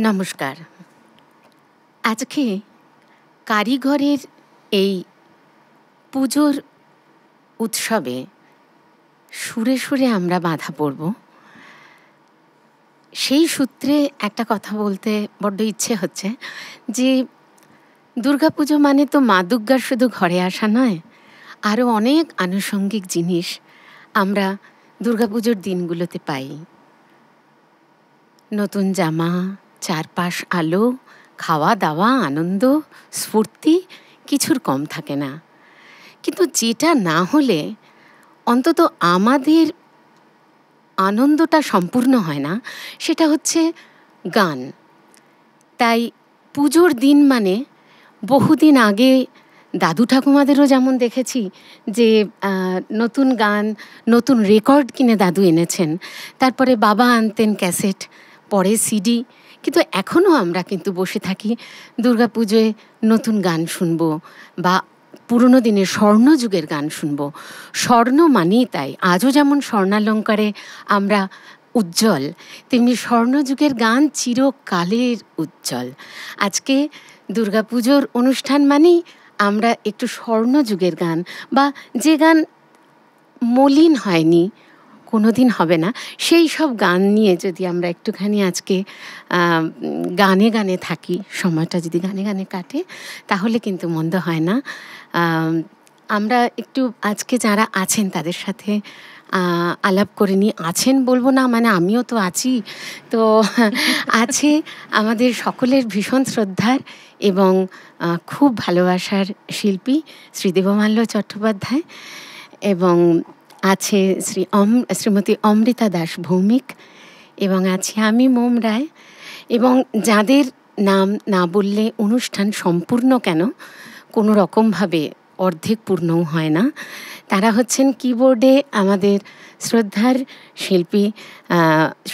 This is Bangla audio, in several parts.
নমস্কার। আজকে কারিগরের এই পুজোর উৎসবে সুরে সুরে আমরা বাঁধা পড়ব। সেই সূত্রে একটা কথা বলতে বড্ড ইচ্ছে হচ্ছে যে দুর্গাপুজো মানে তো মা দুর্গার শুধু ঘরে আসা নয়, আরও অনেক আনুষঙ্গিক জিনিস আমরা দুর্গাপুজোর দিনগুলোতে পাই। নতুন জামা, চারপাশ আলো, খাওয়া দাওয়া, আনন্দ, স্ফূর্তি কিছুর কম থাকে না। কিন্তু যেটা না হলে অন্তত আমাদের আনন্দটা সম্পূর্ণ হয় না, সেটা হচ্ছে গান। তাই পুজোর দিন মানে বহুদিন আগে দাদু ঠাকুমাদেরও যেমন দেখেছি যে নতুন গান, নতুন রেকর্ড কিনে দাদু এনেছেন, তারপরে বাবা আনতেন ক্যাসেট, পরে সিডি। কিন্তু এখনও আমরা কিন্তু বসে থাকি দুর্গাপুজোয় নতুন গান শুনবো বা পুরনো দিনের স্বর্ণযুগের গান শুনবো। স্বর্ণ মানেই তাই, আজও যেমন স্বর্ণালঙ্কারে আমরা উজ্জ্বল, তেমনি স্বর্ণযুগের গান চিরকালের উজ্জ্বল। আজকে দুর্গাপুজোর অনুষ্ঠান মানেই আমরা একটু স্বর্ণযুগের গান, বা যে গান মলিন হয়নি, কোনোদিন হবে না, সেই সব গান নিয়ে যদি আমরা একটুখানি আজকে গানে গানে থাকি, সময়টা যদি গানে গানে কাটে, তাহলে কিন্তু মন্দ হয় না। আমরা একটু আজকে যারা আছেন তাদের সাথে আলাপ করে নিই। আছেন বলবো না, মানে আমিও তো আছি। তো আছে আমাদের সকলের ভীষণ শ্রদ্ধার এবং খুব ভালোবাসার শিল্পী শ্রী দেবমাল্য চট্টোপাধ্যায়, এবং আছে শ্রীমতী অমৃতা দাস ভৌমিক, এবং আছি আমি মোম রায়। এবং যাদের নাম না বললে অনুষ্ঠান সম্পূর্ণ কেন, কোনো রকমভাবে অর্ধেক পূর্ণও হয় না, তারা হচ্ছেন কিবোর্ডে আমাদের শ্রদ্ধার শিল্পী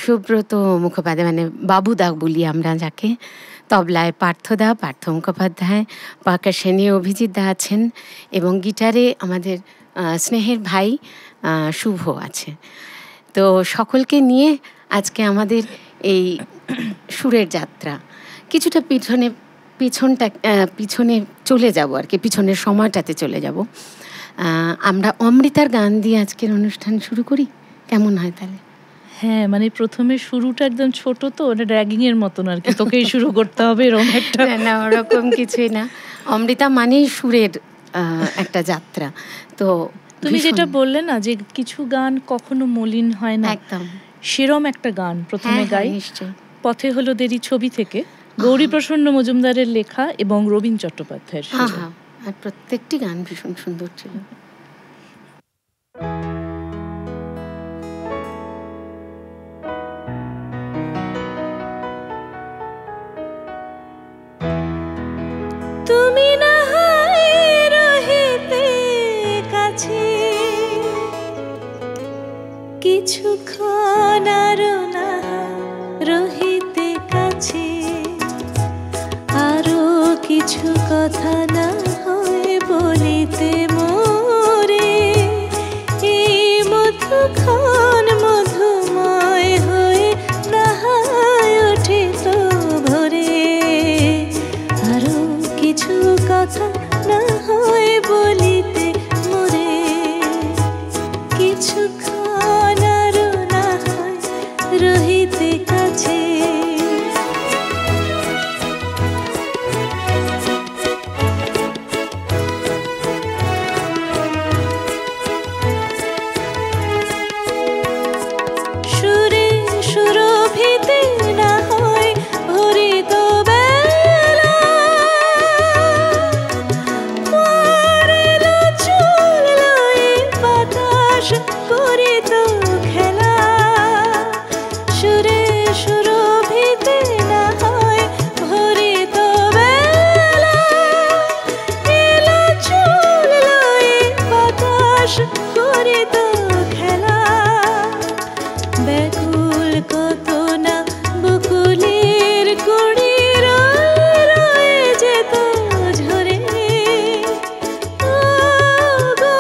সুব্রত মুখোপাধ্যায়, মানে বাবুদা বলি আমরা যাকে, তবলায় পার্থ মুখোপাধ্যায়, পার্কাশনে অভিজিৎ দা আছেন, এবং গিটারে আমাদের স্নেহের ভাই শুভ আছে। তো সকলকে নিয়ে আজকে আমাদের এই সুরের যাত্রা। কিছুটা পিছনে চলে যাব আর কি, পিছনের সময়টাতে চলে যাব। আমরা অমৃতার গান দিয়ে আজকের অনুষ্ঠান শুরু করি, কেমন হয় তাহলে? হ্যাঁ, মানে প্রথমে শুরুটা একদম ছোট, তো ওটা ড্র্যাগিং এর মতন আর কি, তোকেই শুরু করতে হবে এরকম একটা। না, ওরকম কিছুই না। অমৃতা মানেই সুরের একটা যাত্রা। তো তুমি যেটা বললে না যে কিছু গান কখনো মলিন হয় না, একদম সেরম একটা গান প্রথমে গাই। নিশ্চয়ই। পথে হলো দেরি ছবি থেকে, গৌরীপ্রসন্ন মজুমদারের লেখা এবং রবীন চট্টোপাধ্যায়ের সুর। আর প্রত্যেকটি গান ভীষণ সুন্দর ছিল। তুমি না হয় রহিতে কাছে কিছুক্ষণ, আরো না রহিতে কাছে, আরো কিছু কথা না হয় বলিতে মোরে, এই মধুক্ষণ মধুময় হয়ে না হয় উঠিত ভোরে, আরো কিছু কথা না হয় বলিতে মোরে, কিছুক্ষণ আরো না হয় রহিতে কাছে। সুরে সুরভিতে না হয় ভরিত বেলা, পরেল চুল লয়ে বাতাস করিত খেলা, সুরে সুরভিতে না হয় ভরিত বেলা, এলো চুল লয়ে বাতাস করিত খেলা, ব্যাকুল কত না বকুলের কুড়ি রয়ে রয়ে যেত ঝরে, ও গো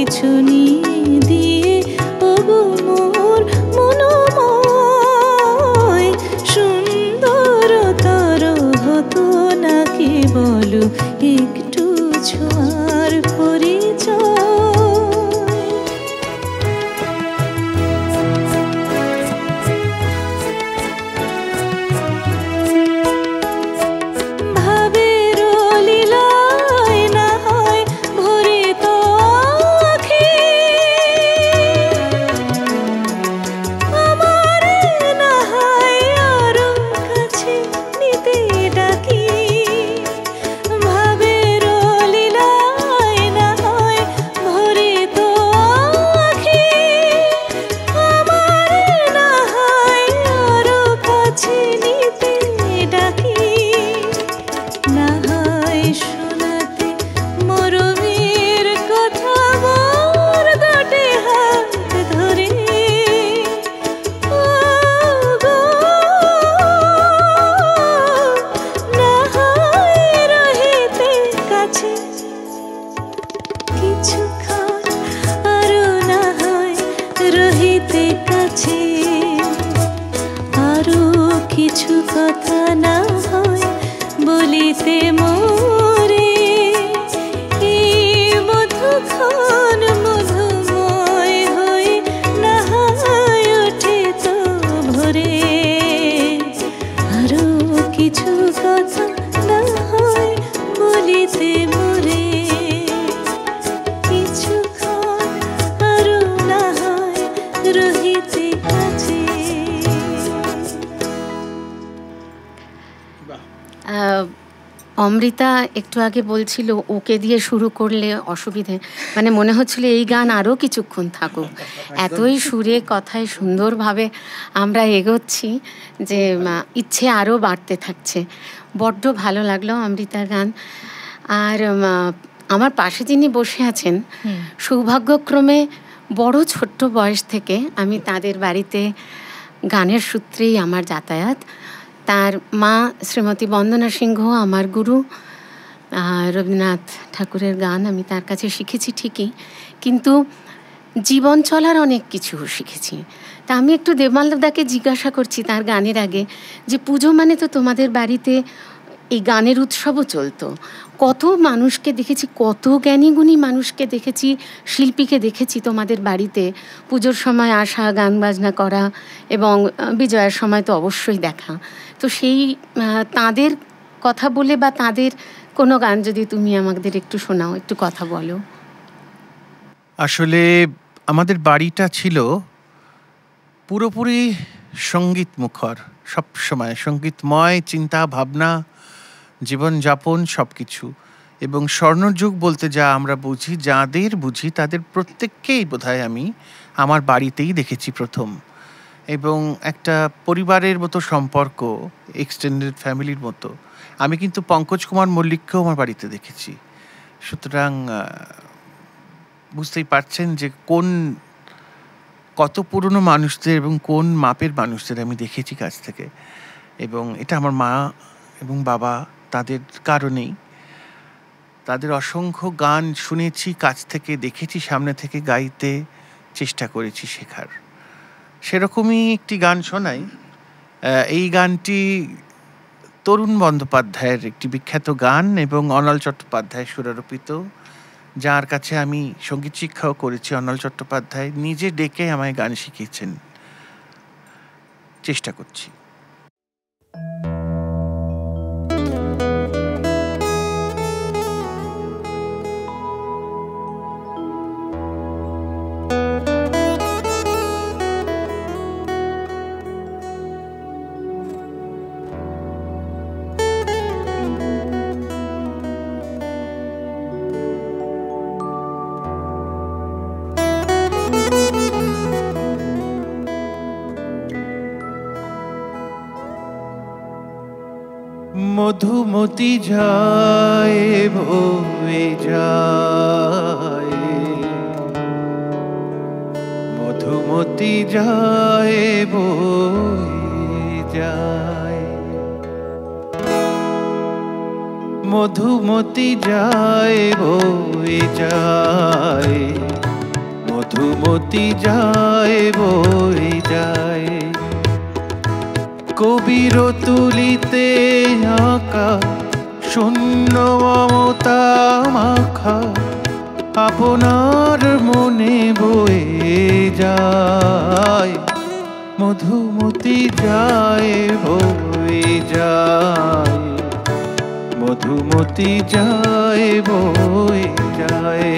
কিছু নিয়ে দিয়ে ওগো মোর মনোময় সুন্দরতর হতো নাকি বলো একটু ছোঁয়ার পরিচয়। কিছু কথা না হয় বলিতে মোরে এই মধুক্ষণ মধুময় হয়ে নাহায় ওঠে তো ভোরে। আরো কিছু কথা না হয় বলিতে মোরে কিছুক্ষণ আরো না হয় রহিতে কাছে। অমৃতা একটু আগে বলছিল ওকে দিয়ে শুরু করলে অসুবিধে, মানে মনে হচ্ছিল এই গান আরও কিছুক্ষণ থাকুক, এতই সুরে কথায় সুন্দরভাবে আমরা এগোচ্ছি যে ইচ্ছে আরও বাড়তে থাকছে। বড্ড ভালো লাগলো অমৃতার গান। আর আমার পাশে যিনি বসে আছেন, সৌভাগ্যক্রমে বড় ছোট্ট বয়স থেকে আমি তাদের বাড়িতে গানের সূত্রেই আমার যাতায়াত। তার মা শ্রীমতী বন্দনা সিংহ আমার গুরু। রবীন্দ্রনাথ ঠাকুরের গান আমি তার কাছে শিখেছি ঠিকই, কিন্তু জীবন চলার অনেক কিছু শিখেছি। তা আমি একটু দেবমাল্যদাকে জিজ্ঞাসা করছি তার গানের আগে, যে পুজো মানে তো তোমাদের বাড়িতে এই গানের উৎসবও চলতো, কত মানুষকে দেখেছি, কত জ্ঞানীগুণী মানুষকে দেখেছি, শিল্পীকে দেখেছি তোমাদের বাড়িতে পুজোর সময় আসা, গান বাজনা করা, এবং বিজয়ার সময় তো অবশ্যই দেখা। তো সেই তাঁদের কথা বলে বা তাঁদের কোনো গান যদি তুমি আমাদের একটু শোনাও, একটু কথা বলো। আসলে আমাদের বাড়িটা ছিল পুরোপুরি সঙ্গীত মুখর, সবসময় সঙ্গীতময় চিন্তা ভাবনা, জীবনযাপন সব কিছু। এবং স্বর্ণযুগ বলতে যা আমরা বুঝি, যাদের বুঝি তাদের প্রত্যেককেই বোধহয় আমি আমার বাড়িতেই দেখেছি প্রথম। এবং একটা পরিবারের মতো সম্পর্ক, এক্সটেন্ডেড ফ্যামিলির মতো। আমি কিন্তু পঙ্কজ কুমার মল্লিককেও আমার বাড়িতে দেখেছি। সুতরাং বুঝতেই পারছেন যে কত পুরনো মানুষদের এবং কোন মাপের মানুষদের আমি দেখেছি কাছ থেকে। এবং এটা আমার মা এবং বাবা, তাদের কারণেই। তাদের অসংখ্য গান শুনেছি কাছ থেকে, দেখেছি সামনে থেকে, গাইতে চেষ্টা করেছি শেখার। সেরকমই একটি গান শোনাই। এই গানটি তরুণ বন্দ্যোপাধ্যায়ের একটি বিখ্যাত গান এবং অনল চট্টোপাধ্যায় সুরারোপিত, যার কাছে আমি সঙ্গীত শিক্ষাও করেছি। অনল চট্টোপাধ্যায় নিজে ডেকে আমায় গান শিখিয়েছেন। চেষ্টা করছি। মধুমতি যায় বয়ে যায়, মধুমতি যায় বয়ে যায়, মধুমতি যায় বয়ে যায়, মধুমতি যায় বয়ে যায়। কবির তুলিতে আঁকা শূন্য মমতা মাখা আপনার মনে বয়ে যায়। মধুমতি যায় বয়ে যায়, মধুমতি যায় বয়ে যায়।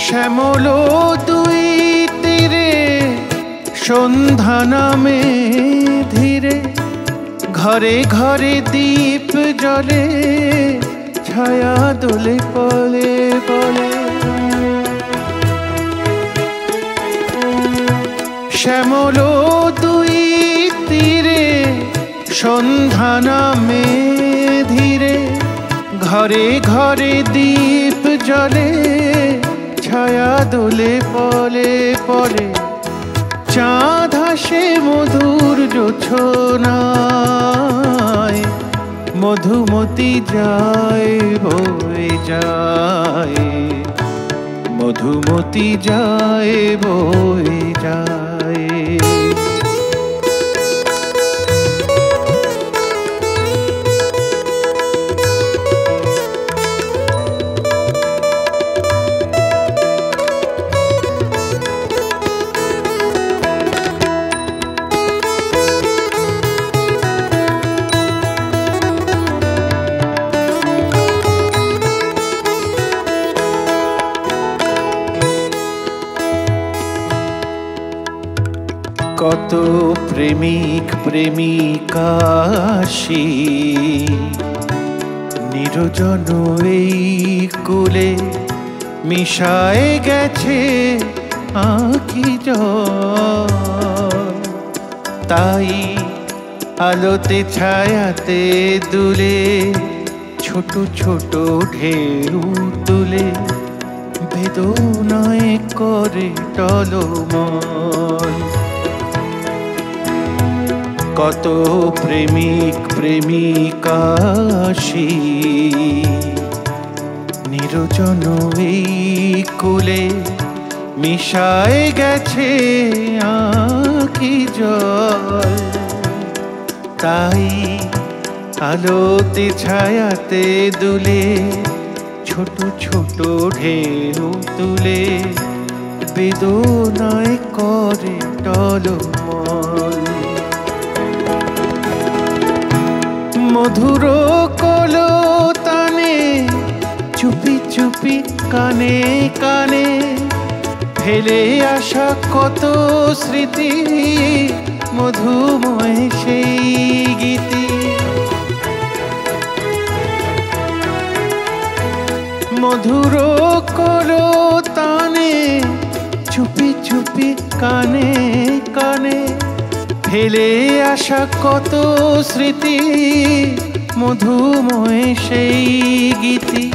শ্যামল দুই তীরে সন্ধ্যা নামে ধীরে, ঘরে ঘরে দীপ জ্বলে ছায়া দোলে পলে পলে। শ্যামল দুই তীরে সন্ধ্যা নামে ধীরে, ঘরে ঘরে দীপ জ্বলে ছায়া দোলে পলে পলে। চাঁদ হাসে মধুর জোছনায়, মধুমতি যায় বয়ে যায়, মধুমতি যায় বয়ে যায়। কত প্রেমিক প্রেমিকা আসি নিরজন এই কুলে, মিশায় গেছে আঁখি জল। তাই আলোতে ছায়াতে দুলে ছোট ছোট ঢেউ তুলে, বেদনায় করে টলমল। কত প্রেমিক প্রেমিকা আসি নিরজন এই কুলে, মিশায় গেছে আঁখি জল। তাই আলোতে ছায়াতে দুলে ছোট ছোট ঢেউ তুলে, বেদনায় করে টলমল। মধুর কলতানে চুপি চুপি কানে কানে ফেলে আসা কত স্মৃতি, মধুময় সেই গীতি। মধুর কলতানে চুপি চুপি কানে কানে ফেলে আসা কত স্মৃতি, মধুময় সেই গীতি।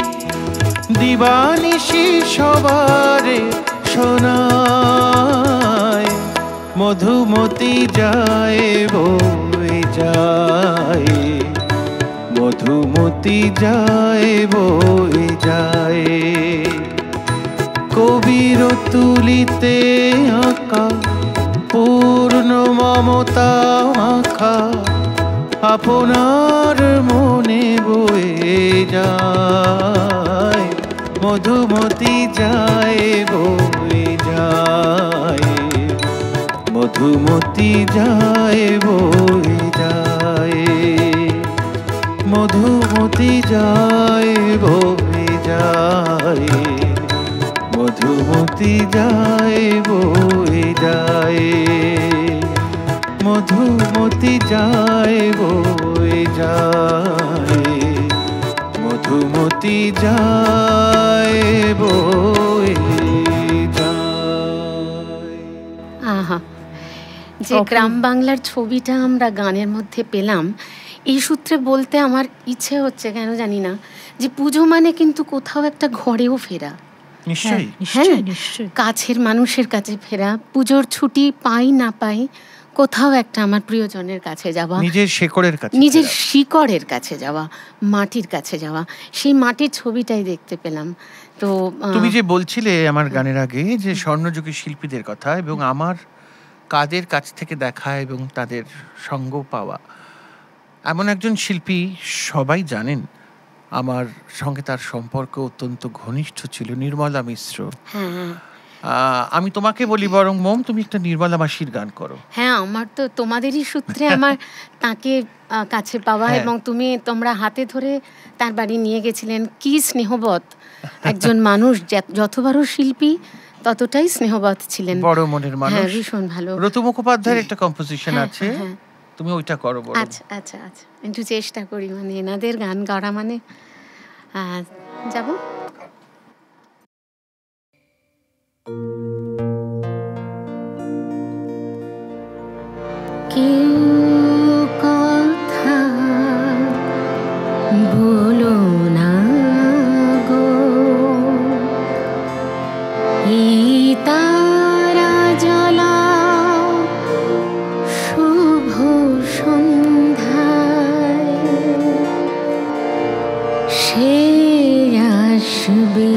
দিবানিশি সবারে শোনায়, মধুমতি যায় বয়ে যায়, মধুমতি যায় বয়ে যায়। কবির তুলিতে আঁকা পূর্ণ মমতা মাখা আপনার মনে বয়ে যায়। মধুমতি যায় বয়ে যায়, মধুমতি যায় বয়ে যায়, মধুমতি যায় বয়ে যায়, মধুমতি যায় বয়ে যায়, মধুমতি যায় বয়ে যায়, মধুমতি যায় বয়ে যায়। আহা, যে গ্রাম বাংলার ছবিটা আমরা গানের মধ্যে পেলাম, এই সূত্রে বলতে আমার ইচ্ছে হচ্ছে, কেন জানি না, যে পুজো মানে কিন্তু কোথাও একটা ঘরেও ফেরা। নিশ্চয়ই। নিশ্চয়ই নিশ্চয়ই। কাছের মানুষের কাছে ফেরা, পুজোর ছুটি পাই না পাই কোথাও একটা আমার প্রিয়জনের কাছে যাওয়া, নিজের শেকড়ের কাছে নিজের ফেরা। শিকড়ের কাছে যাওয়া, মাটির কাছে যাওয়া, সেই মাটির ছবিটাই দেখতে পেলাম। তো তুমি যে বলছিলে আমার গানের আগে যে স্বর্ণযুগের শিল্পীদের কথা, এবং আমার কাদের কাছ থেকে দেখা এবং তাদের সঙ্গ পাওয়া, এমন একজন শিল্পী সবাই জানেন, আমার সঙ্গে তার সম্পর্ক অত্যন্ত ঘনিষ্ঠ ছিল, নির্মলা মিশ্র। হ্যাঁ আমি তোমাকে বলি বরং মোম, তুমি একটা নির্মলা মাসির গান করো। হ্যাঁ, আমার তো তোমাদেরই সূত্রে আমার তাকে কাছে পাওয়া, হ্যাঁ। এবং তোমরা হাতে ধরে তার বাড়ি নিয়ে গেছিলেন। কি স্নেহবৎ একজন মানুষ, যত বড় শিল্পী ততটাই স্নেহবৎ ছিলেন, বড় মনের হ্যাঁ মানুষ। ভীষণ ভালো। রতু মুখোপাধ্যায়ের একটা কম্পোজিশন হ্যাঁ, আছে, হ্যাঁ। তুমি ওইটা করো বরং। আচ্ছা আচ্ছা আচ্ছা, একটু চেষ্টা করি, মানে এনাদের গান গাওয়া মানে যাব। কেউ কথা বলো না গো, এই তারা জ্বলা শুভ সন্ধ্যায় সে আসবে,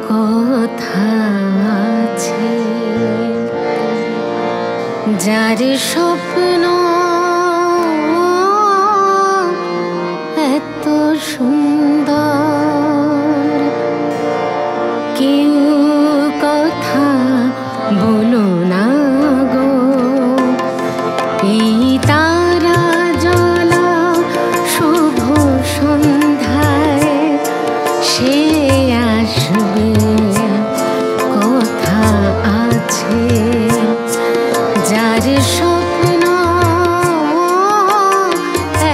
কথা আছে যার স্বপ্ন এত সুন্দর, কেউ কথা বলো না গো, এই তারা জ্বলা শুভ সন্ধ্যায় সে আসবে, কথা আছে যার স্বপ্ন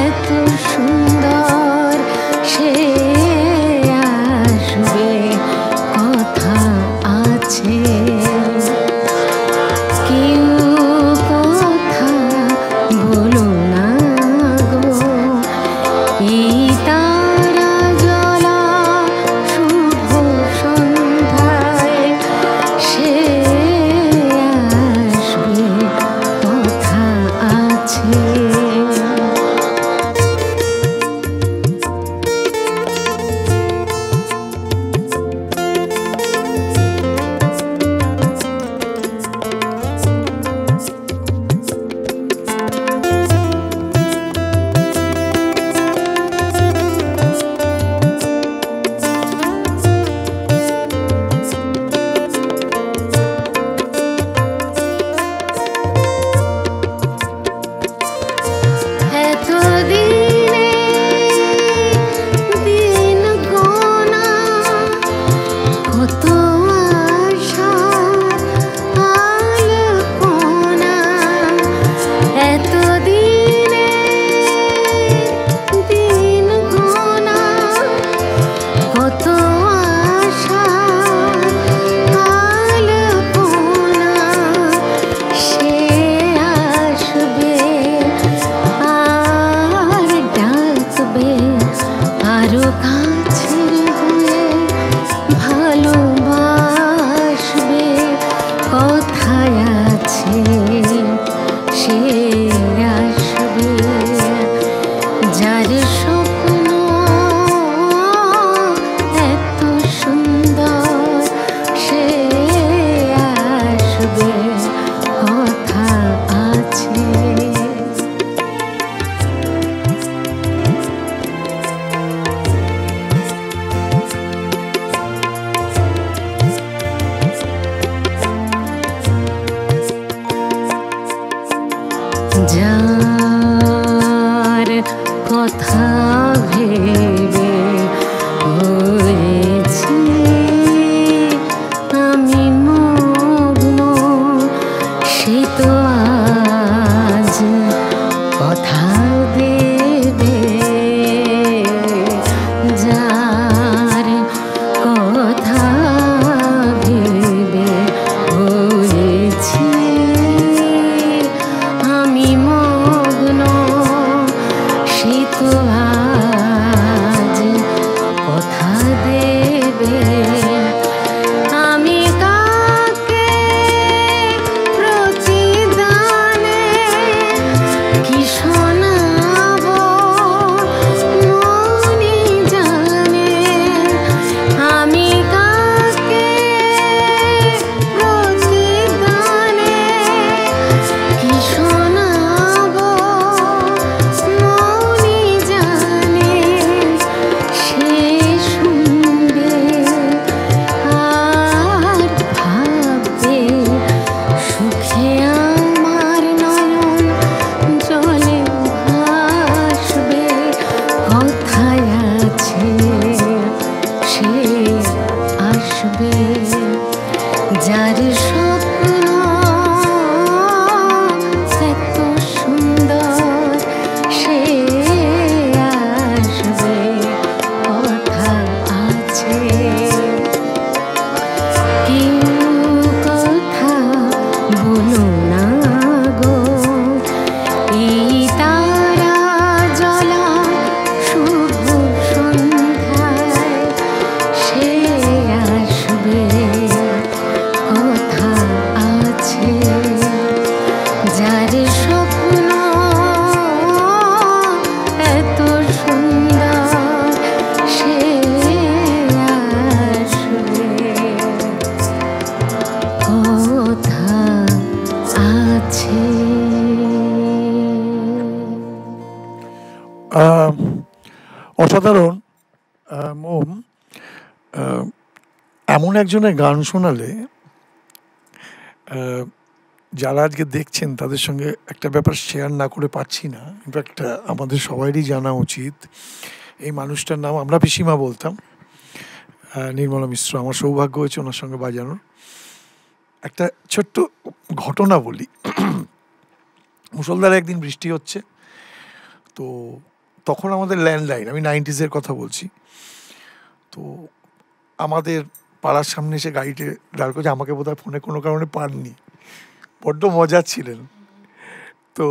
এত সুন্দর, সে আসবে, কথা আছে। কেউ কথা বলো না গো, এই তারা জ্বলা দেবে। আমি কাকে প্রতিদানে কি শোনাবো মনই জানে। আমি কাকে প্রতিদানে কি শোনাবো মনই জানে। সে শুনবে আর ভাববে সুখে আমার নয়ন জলে ভাসবে। কথায় আছে সে আসবে, যার স্বপ্ন এত সুন্দর সে আসবে। কথা আছে কেউ কথা বলো না গো, এই তারা জ্বলা শুভ সন্ধ্যায় সে আসবে। কথা আছে যার স্বপ্ন এত সুন্দর সে আসবে। কথা আছে। অসাধারণ মোম। এমন একজনের গান শোনালে যারা আজকে দেখছেন তাদের সঙ্গে একটা ব্যাপার শেয়ার না করে পারছি না। ইনফ্যাক্ট আমাদের সবারই জানা উচিত। এই মানুষটার নাম আমরা পিসিমা বলতাম, নির্মলা মিশ্র। আমার সৌভাগ্য হয়েছে ওনার সঙ্গে বাজানোর। একটা ছোট্ট ঘটনা বলি। মুষলধারে একদিন বৃষ্টি হচ্ছে, তো তখন আমাদের ল্যান্ডলাইন, আমি 90s কথা বলছি, তো আমাদের পাড়ার সামনে এসে গাড়িতে দাঁড় করেছে। আমাকে বোধহয় ফোনে কোনো কারণে পাননি, বড্ড মজা ছিলেন। তো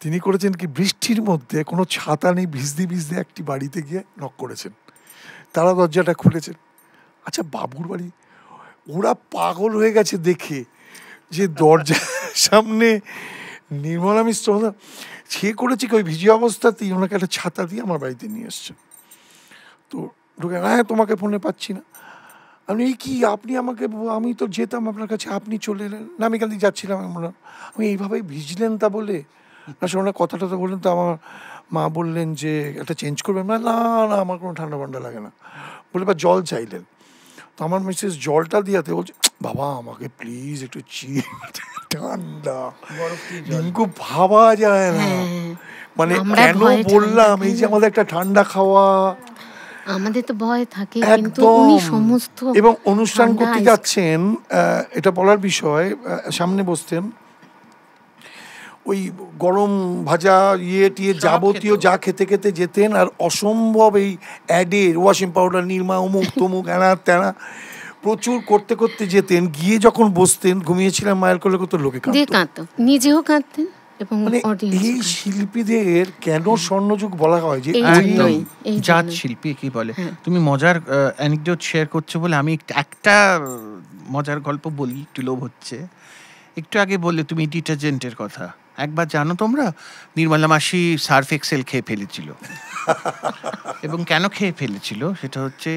তিনি করেছেন কি, বৃষ্টির মধ্যে কোনো ছাতা নেই, ভিজতে ভিজতে একটি বাড়িতে গিয়ে নক করেছেন। তারা দরজাটা খুলেছেন। আচ্ছা, বাবুর বাড়ি। ওরা পাগল হয়ে গেছে দেখে যে দরজার সামনে নির্মলা মিশ্র। সে করেছে কি, ওই ভিজে অবস্থাতেই ওনাকে একটা ছাতা দিয়ে আমার বাড়িতে নিয়ে এসছে। তো ঢুকে, হ্যাঁ তোমাকে ফোনে পাচ্ছি না। আমি এই কি, আপনি আমাকে, আমি তো যেতাম আপনার কাছে, আপনি চলে এলেন না। আমি কালকে যাচ্ছিলাম। আমি এইভাবেই ভিজলেন তা বলে না, শোনা কথাটা তো বললেন। তো আমার মা বললেন যে একটা চেঞ্জ করবেন। না না না, আমার কোনো ঠান্ডা ফান্ডা লাগে না বলে বা জল চাইলেন। তো আমার মিসেস জলটা দিয়াতে বলছে, বাবা আমাকে প্লিজ একটু ঠান্ডা। কিন্তু ভাবা যায় না, মানে কেন বললাম, এই যে আমাদের একটা ঠান্ডা খাওয়া, আমাদের তো ভয় থাকে, কিন্তু একদম। উনি সমস্ত এবং অনুষ্ঠান ঠান্ডা করতে যাচ্ছেন, এটা বলার বিষয়, সামনে বসতেন, ওই গরম ভাজা ইয়ে টিয়ে যাবতীয় যা খেতে খেতে যেতেন। আর অসম্ভব এই অ্যাডের ওয়াশিং পাউডার, নির্মা, অমুক তমুক, এনা তেনা প্রচুর করতে করতে যেতেন। গিয়ে যখন বসতেন, ঘুমিয়েছিলাম মায়ের কোলে, কত লোকে দিয়ে কাঁদতো, নিজেও কাঁদতেন এবং মানে audience এই শিল্পীদের কেন স্বর্ণযুগ বলা হয়? যে এই ওই জন্যই, এই জাত জন্যই। শিল্পী কি বলে। তুমি মজার অ্যানেকডোট শেয়ার করছো বলে আমি একটা মজার গল্প বলি, একটু লোভ হচ্ছে। একটু আগে বললে তুমি ডিটারজেন্টের কথা। একবার জানো তোমরা, নির্মলা মাসি সার্ফ এক্সেল খেয়ে ফেলেছিল। এবং কেন খেয়ে ফেলেছিল সেটা হচ্ছে,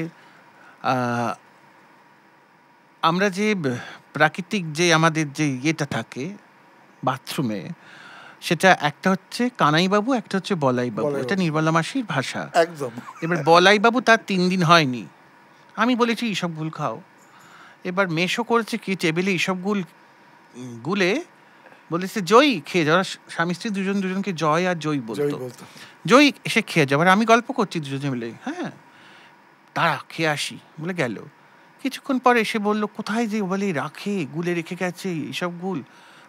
আমরা যে প্রাকৃতিক যে আমাদের যে ইয়েটা থাকে বাথরুমে, সেটা একটা হচ্ছে কানাইবাবু, একটা হচ্ছে বলাইবাবু। এটা নির্মলা মাসির ভাষা একদম। এবার বলাইবাবু তার 3 দিন হয়নি। আমি বলেছি এইসব গুল খাও। এবার মেশো করেছে কি, টেবিলে এইসব গুলে বলেছে জয় খেয়ে যাওয়ার। স্বামী স্ত্রী দুজনকে জয় আর জয় বলতো। জয় এসে খেয়ে যাবার। আমি গল্প করছি দুজনে মিলে, হ্যাঁ তারা খেয়ে আসি বলে গেল। কিছুক্ষণ পরে এসে বললো কোথায় যে, বলে রাখে, গুলে রেখে গেছে এইসব গুল।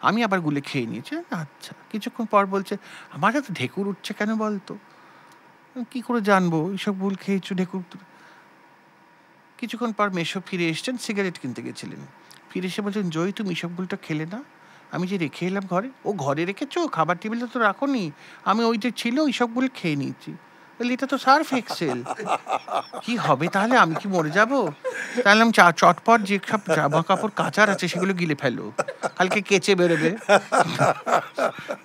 আমি আবার গুলে খেয়ে নিয়েছি। আচ্ছা, কিছুক্ষণ পর বলছে আমার এত ঢেকুর উঠছে কেন বলতো। কি করে জানবো, এইসব গুল খেয়েছো ঢেকুর। কিছুক্ষণ পর মেশো ফিরে এসছেন, সিগারেট কিনতে গেছিলেন। ফিরে এসে বলছেন জয় তুমি এইসব গুলটা খেলে না? আমি যে রেখে এলাম ঘরে। ও ঘরে রেখেছো, খাবার টেবিলে তো রাখো নি। আমি ওই যে ছিল ওই সবগুলো খেয়ে নিয়েছি। বলি এটা তো সার্ফ এক্সেল, কি হবে তাহলে? আমি কি মরে যাব? তাহলে আমি চটপট যে সব জামা কাপড় কাচার আছে সেগুলো গিলে ফেলো, কালকে কেচে বেরোবে।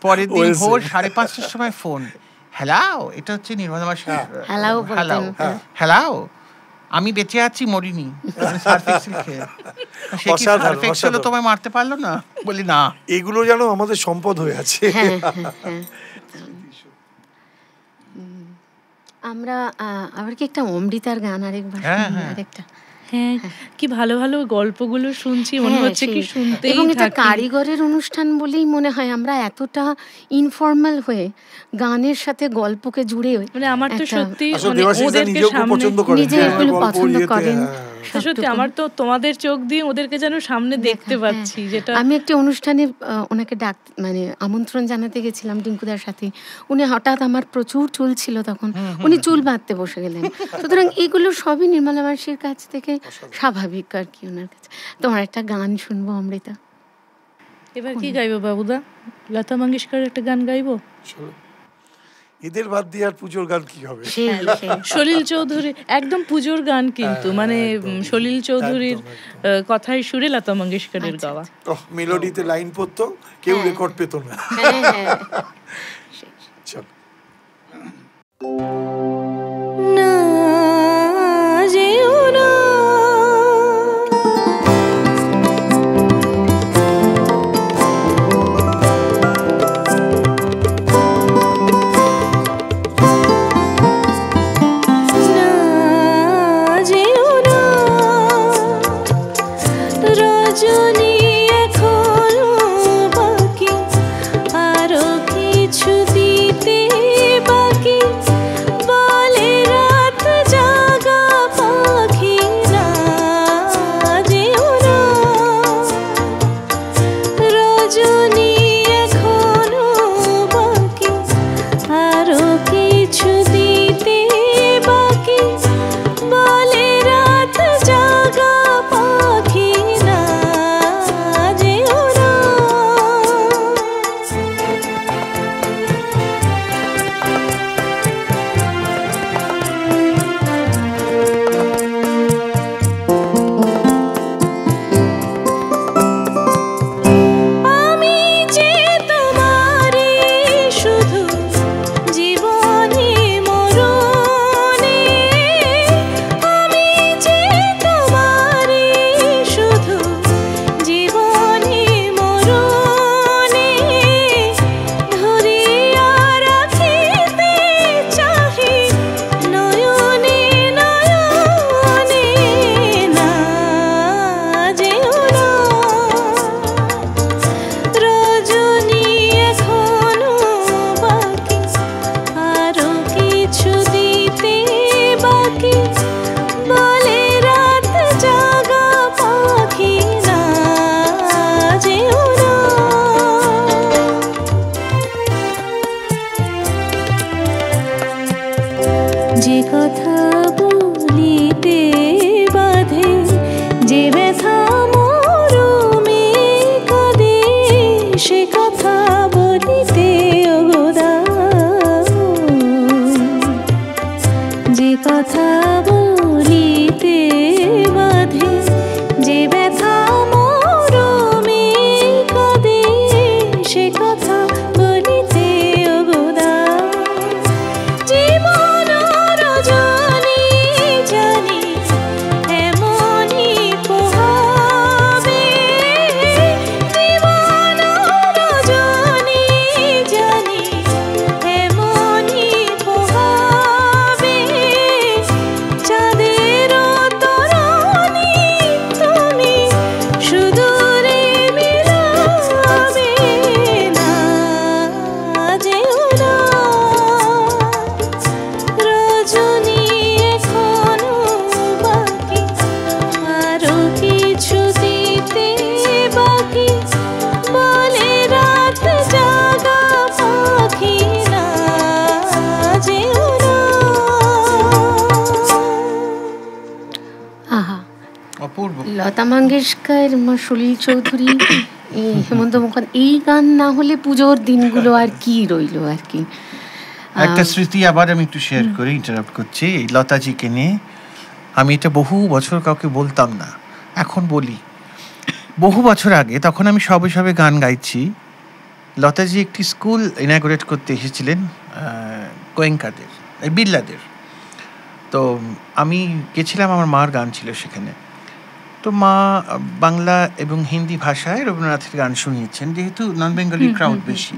পরের দিন ভোর 5:30টার সময় ফোন, হ্যালো, এটা হচ্ছে নির্মলা মাসি। হ্যালো হ্যালো, হ্যালো, আমি বেঁচে আছি, মরিনি, সার্ফ এক্সেল খেয়ে। সে কি সার্ফ এক্সেল তোমায় মারতে পারলো না? বলি না, এগুলো যেন আমাদের সম্পদ হয়ে আছে। আমরা আবার কি একটা অমৃতার গান আরেকবার, আরেকটা। হ্যাঁ, কি ভালো ভালো গল্পগুলো শুনছি, মনে হচ্ছে কি শুনতেই এবং এটা থাকি। কারিগরের অনুষ্ঠান বলেই মনে হয় আমরা এতটা ইনফর্মাল হয়ে গানের সাথে গল্পকে জুড়ে, মানে আমার তো সত্যি মানে ওদেরকে সামনে নিজে এগুলো পছন্দ করেন। সত্যি আমার তো তোমাদের চোখ দিয়ে ওদেরকে যেন সামনে দেখতে পাচ্ছি। যেটা আমি একটা অনুষ্ঠানে ওনাকে মানে আমন্ত্রণ জানাতে গেছিলাম টিঙ্কুদার সাথে। উনি হঠাৎ, আমার প্রচুর চুল ছিল তখন, উনি চুল বাঁধতে বসে গেলেন। সুতরাং এগুলো সবই নির্মলা মাসির কাছ থেকে স্বাভাবিক আর কি ওনার কাছে। তোমার একটা গান শুনবো অমৃতা। এবার কি গাইবো বাবুদা? লতা মঙ্গেশকরের একটা গান গাইবো? এদের বাদ দিয়ে আর পুজোর গান কি হবে? সলিল চৌধুরী, একদম পুজোর গান কিন্তু, মানে সলিল চৌধুরীর কথায় সুরে লতা মঙ্গেশকরের গাওয়া। মেলোডিতে লাইন পড়তো, কেউ রেকর্ড পেত না। চল না যেও না, রজনী এখনো বাকি, আরো কিছু দিতে বাকি, বলে রাত জাগা পাখি না যেও না, রজনী এখনো বাকি, আরো কিছু দিতে বাকি, বলে রাত জাগা পাখি না যেও না। আমি যে তোমারই শুধু জীবনে মরণে, আমি যে তোমারই শুধু জীবনে মরণে, ধরিয়া রাখিতে চাহি নয়নে নয়নে না যেও না, রজনী এখনো বাকি, আরো কিছু দিতে বাকি, বলে রাত জাগা পাখি না যেও না। যে কথা বলিতে বাধে, যে ব্যথা মরমে কাঁদে, সে কথা বলিতে অগদাও, যে কথা বলিতে বাধে, যে ব্যথা মরমে কাঁদে, সে কথা বলিতে অগদাও, জীবন রজনী জানি এমনই পোহাবে, জীবন রজনী জানি এমনই পোহাবে, চাঁদের তরণী তুমি সুদূরে মিলাবে না যেও না, রজনী এখনো বাকি, আরো কিছু দিতে বাকি, বলে রাত জাগা পাখি না যেও না। আহা, অপূর্ব। লতা মঙ্গেশকর, সলিল চৌধুরী, এই হেমন্ত মুখোপাধ্যায়, এই গান না হলে পুজোর দিনগুলো আর কি রইলো আর কি। একটা স্মৃতি আবার আমি একটু শেয়ার করি, ইন্টারাপ্ট করছি এই লতাজিকে নিয়ে। আমি এটা বহু বছর কাউকে বলতাম না, এখন বলি। বহু বছর আগে, তখন আমি সবে সবে গান গাইছি, লতাজি একটি স্কুল ইনাগুরেট করতে এসেছিলেন গোয়েঙ্কাদের, এই বিড়লাদের। তো আমি গেছিলাম, আমার মার গান ছিল সেখানে। তো মা বাংলা এবং হিন্দি ভাষায় রবীন্দ্রনাথের গান শুনিয়েছেন, যেহেতু নন বেঙ্গলি ক্রাউড বেশি।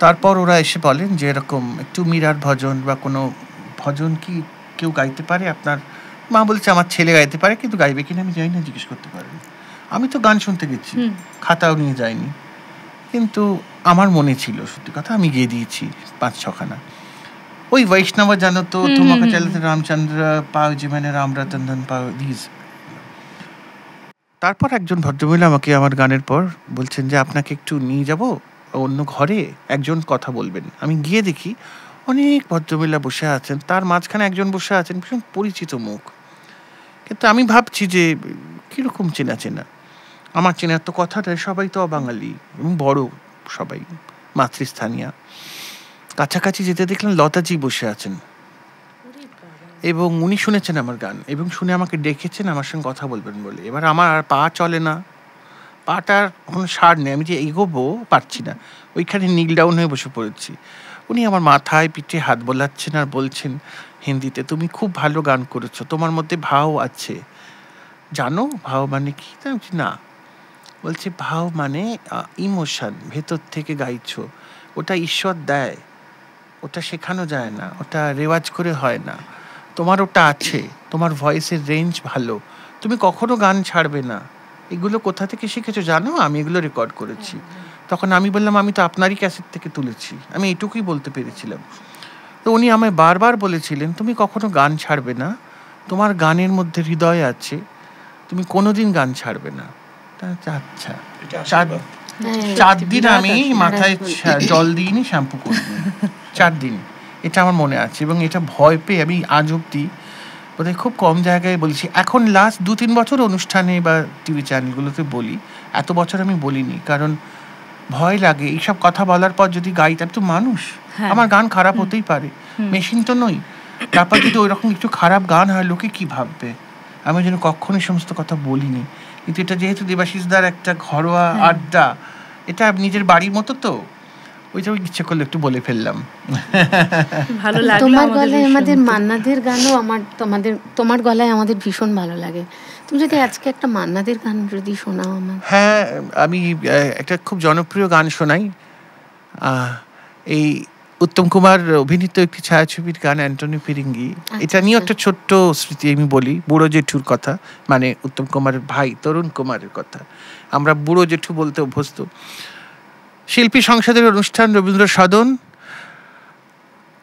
তারপর ওরা এসে বলেন যে এরকম একটু মীরার ভজন বা কোনো ভজন কি কেউ গাইতে পারে আপনার? মা বলছে আমার ছেলে গাইতে পারে, কিন্তু গাইবে কিনা আমি জানি না, জিজ্ঞেস করতে পারেন। আমি তো গান শুনতে গেছি, খাতাও নিয়ে যাইনি, কিন্তু আমার মনে ছিল সত্যি কথা, আমি গিয়ে দিয়েছি 5-6 খানা। ওই বৈষ্ণব জানো তো তোমাকে চালাতে রামচন্দ্র পাও জীবনে রাম রতন পাও দিস। তারপর একজন ভদ্রমহিলা আমাকে আমার গানের পর বলছেন যে আপনাকে একটু নিয়ে যাব অন্য ঘরে, একজন কথা বলবেন। আমি গিয়ে দেখি অনেক ভদ্রমহিলা বসে আছেন, তার মাঝখানে একজন বসে আছেন ভীষণ পরিচিত মুখ। কিন্তু আমি ভাবছি যে কীরকম চেনা চেনা, আমার চেনার তো কথাটা, সবাই তো অবাঙালি এবং বড় সবাই মাতৃস্থানীয়। কাছাকাছি যেতে দেখলাম লতাজি বসে আছেন, এবং উনি শুনেছেন আমার গান এবং শুনে আমাকে ডেকেছেন আমার সঙ্গে কথা বলবেন বলে। এবার আমার আর পা চলে না, পাটার কোনো সার নেই, আমি যে এগোবো পারছি না, ওইখানে নীল ডাউন হয়ে বসে পড়েছি। উনি আমার মাথায় পিঠে হাত বোলাচ্ছেন আর বলছেন হিন্দিতে, তুমি খুব ভালো গান করেছো, তোমার মধ্যে ভাও আছে, জানো ভাও মানে কি? না, বলছে ভাও মানে ইমোশন, ভেতর থেকে গাইছো, ওটা ঈশ্বর দেয়, ওটা শেখানো যায় না, ওটা রেওয়াজ করে হয় না, তোমার ওটা আছে, তোমার ভয়েসের রেঞ্জ ভালো, তুমি কখনো গান ছাড়বে না। এগুলো কোথা থেকে শিখেছো জানো? আমি এগুলো রেকর্ড করেছি। তখন আমি বললাম আমি তো আপনারই ক্যাসেট থেকে তুলেছি, আমি এটুকুই বলতে পেরেছিলাম। তো উনি আমায় বারবার বলেছিলেন তুমি কখনো গান ছাড়বে না, তোমার গানের মধ্যে হৃদয় আছে, তুমি কোনোদিন গান ছাড়বে না। আচ্ছা, 4 দিন আমি মাথায় জল দিইনি, শ্যাম্পু করিনি, 4 দিন, এটা আমার মনে আছে। এবং এটা ভয় পেয়ে আমি আজ অব্দি বোধহয় খুব কম জায়গায় বলছি। এখন লাস্ট 2-3 বছর অনুষ্ঠানে বা টিভি চ্যানেলগুলোতে বলি, এত বছর আমি বলিনি, কারণ ভয় লাগে এইসব কথা বলার পর যদি গাইতে। আমি তো মানুষ, আমার গান খারাপ হতেই পারে, মেশিন তো নই। তারপর যদি ওইরকম একটু খারাপ গান হয় লোকে কি ভাববে, আমি যেন কখনোই সমস্ত কথা বলিনি। কিন্তু এটা যেহেতু দেবাশিসদার একটা ঘরোয়া আড্ডা, এটা নিজের বাড়ির মতো, তো ওইটা ইচ্ছে করলে একটু বলে ফেললাম। ভালো লাগলো। তোমার গলায় আমাদের মান্নাদের গানও তোমার গলায় আমাদের ভীষণ ভালো লাগে। তুমি যদি আজকে একটা মান্নাদের গান যদি শোনাও আমার। হ্যাঁ, আমি একটা খুব জনপ্রিয় গান শোনাই, এই উত্তম কুমার অভিনীত একটি ছায়াছবির গান অ্যান্টনি ফিরিঙ্গি। এটা নিয়ে একটা ছোট্ট স্মৃতি আমি বলি, বুড়ো জেঠুর কথা, মানে উত্তম কুমারের ভাই তরুণ কুমারের কথা। আমরা বুড়ো জেঠু বলতে অভ্যস্ত। শিল্পী সংসদের অনুষ্ঠান, রবীন্দ্র সদন,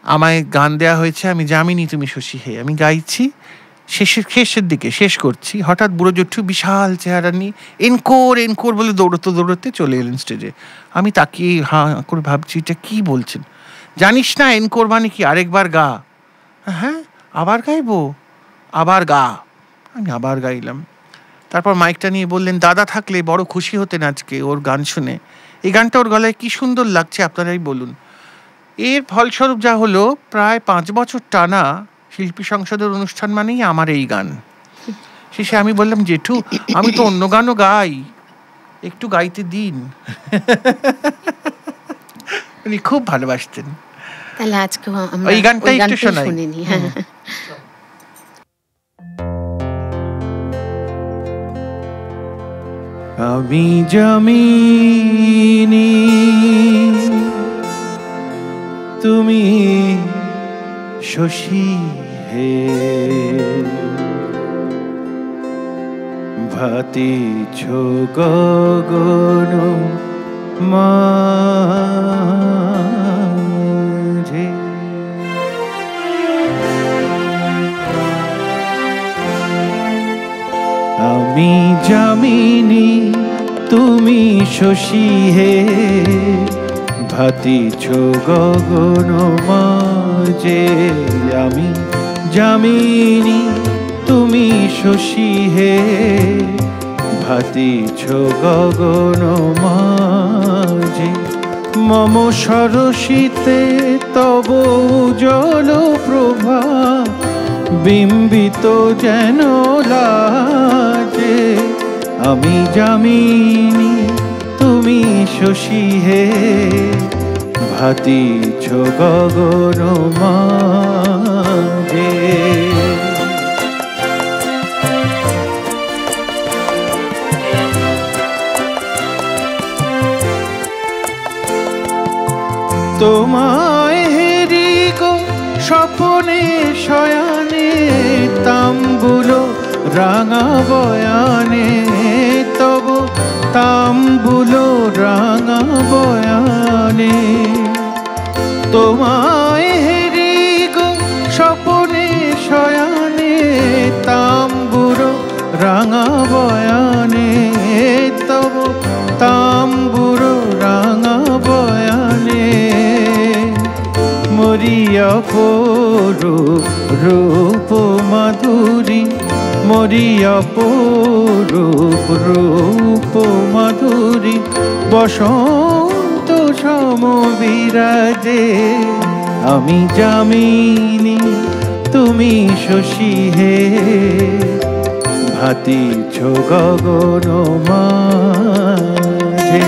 আমায় গান দেয়া হয়েছে, আমি জামিনী তুমি শশী হে, আমি গাইছি, শেষের দিকে শেষ করছি, হঠাৎ বুড়ো জেঠু বিশাল চেহারা নিয়ে এনকোর বলে দৌড়তে চলে এলেন স্টেজে। আমি তাকিয়ে হাঁ করে ভাবছি এটা কি বলছেন। জানিস না এনকোর মানে কি? আরেকবার গা। হ্যাঁ, আবার গাইবো, আবার গা। আমি আবার গাইলাম। তারপর মাইকটা নিয়ে বললেন দাদা থাকলে বড় খুশি হতেন আজকে ওর গান শুনে, এই গানটা ওর গলায় কি সুন্দর লাগছে আপনারাই বলুন। এর ফলস্বরূপ যা হলো, প্রায় 5 বছর টানা শিল্পী সংসদের অনুষ্ঠান মানেই আমার এই গান। শেষে আমি বললাম জেঠু আমি তো অন্য গানও গাই, একটু গাইতে দিন। উনি খুব ভালোবাসতেন। তাহলে আজকে আমরা এই গানটা একটু শোনাই। আমি জামিনী তুমি শশী হে, ভাতিছ গগন মাঝে। আমি জামিনী তুমি শশী হে, ভাতিছ গগন মাঝে। আমি জামিনী তুমি শশী হে, ভাতিছ গগন মাঝে। মম সরসিতে তব উজ্জ্বল প্রভা বিম্বিত যেন লাজে। আমি যামিনী তুমি শশী হে, ভাতিছ গগন মাঝে। তোমায় হেরি গো স্বপনে শয়ানে, তাম্বুল রাঙা বয়ানে তব তাম্বুল রাঙা বয়ানে। তোমায় হেরি গো স্বপনে শয়ানে, তাম্বুল রাঙা বয়ানে তব তাম্বুল রাঙা বয়ানে। মরিয়া পরূপ রূপ মাধুরী, মরিয়া পরূপ রূপ মাধুরী, বসন্ত সম বিরাজে। আমি যামিনী তুমি শশী হে, ভাতিছ গগন মাঝে।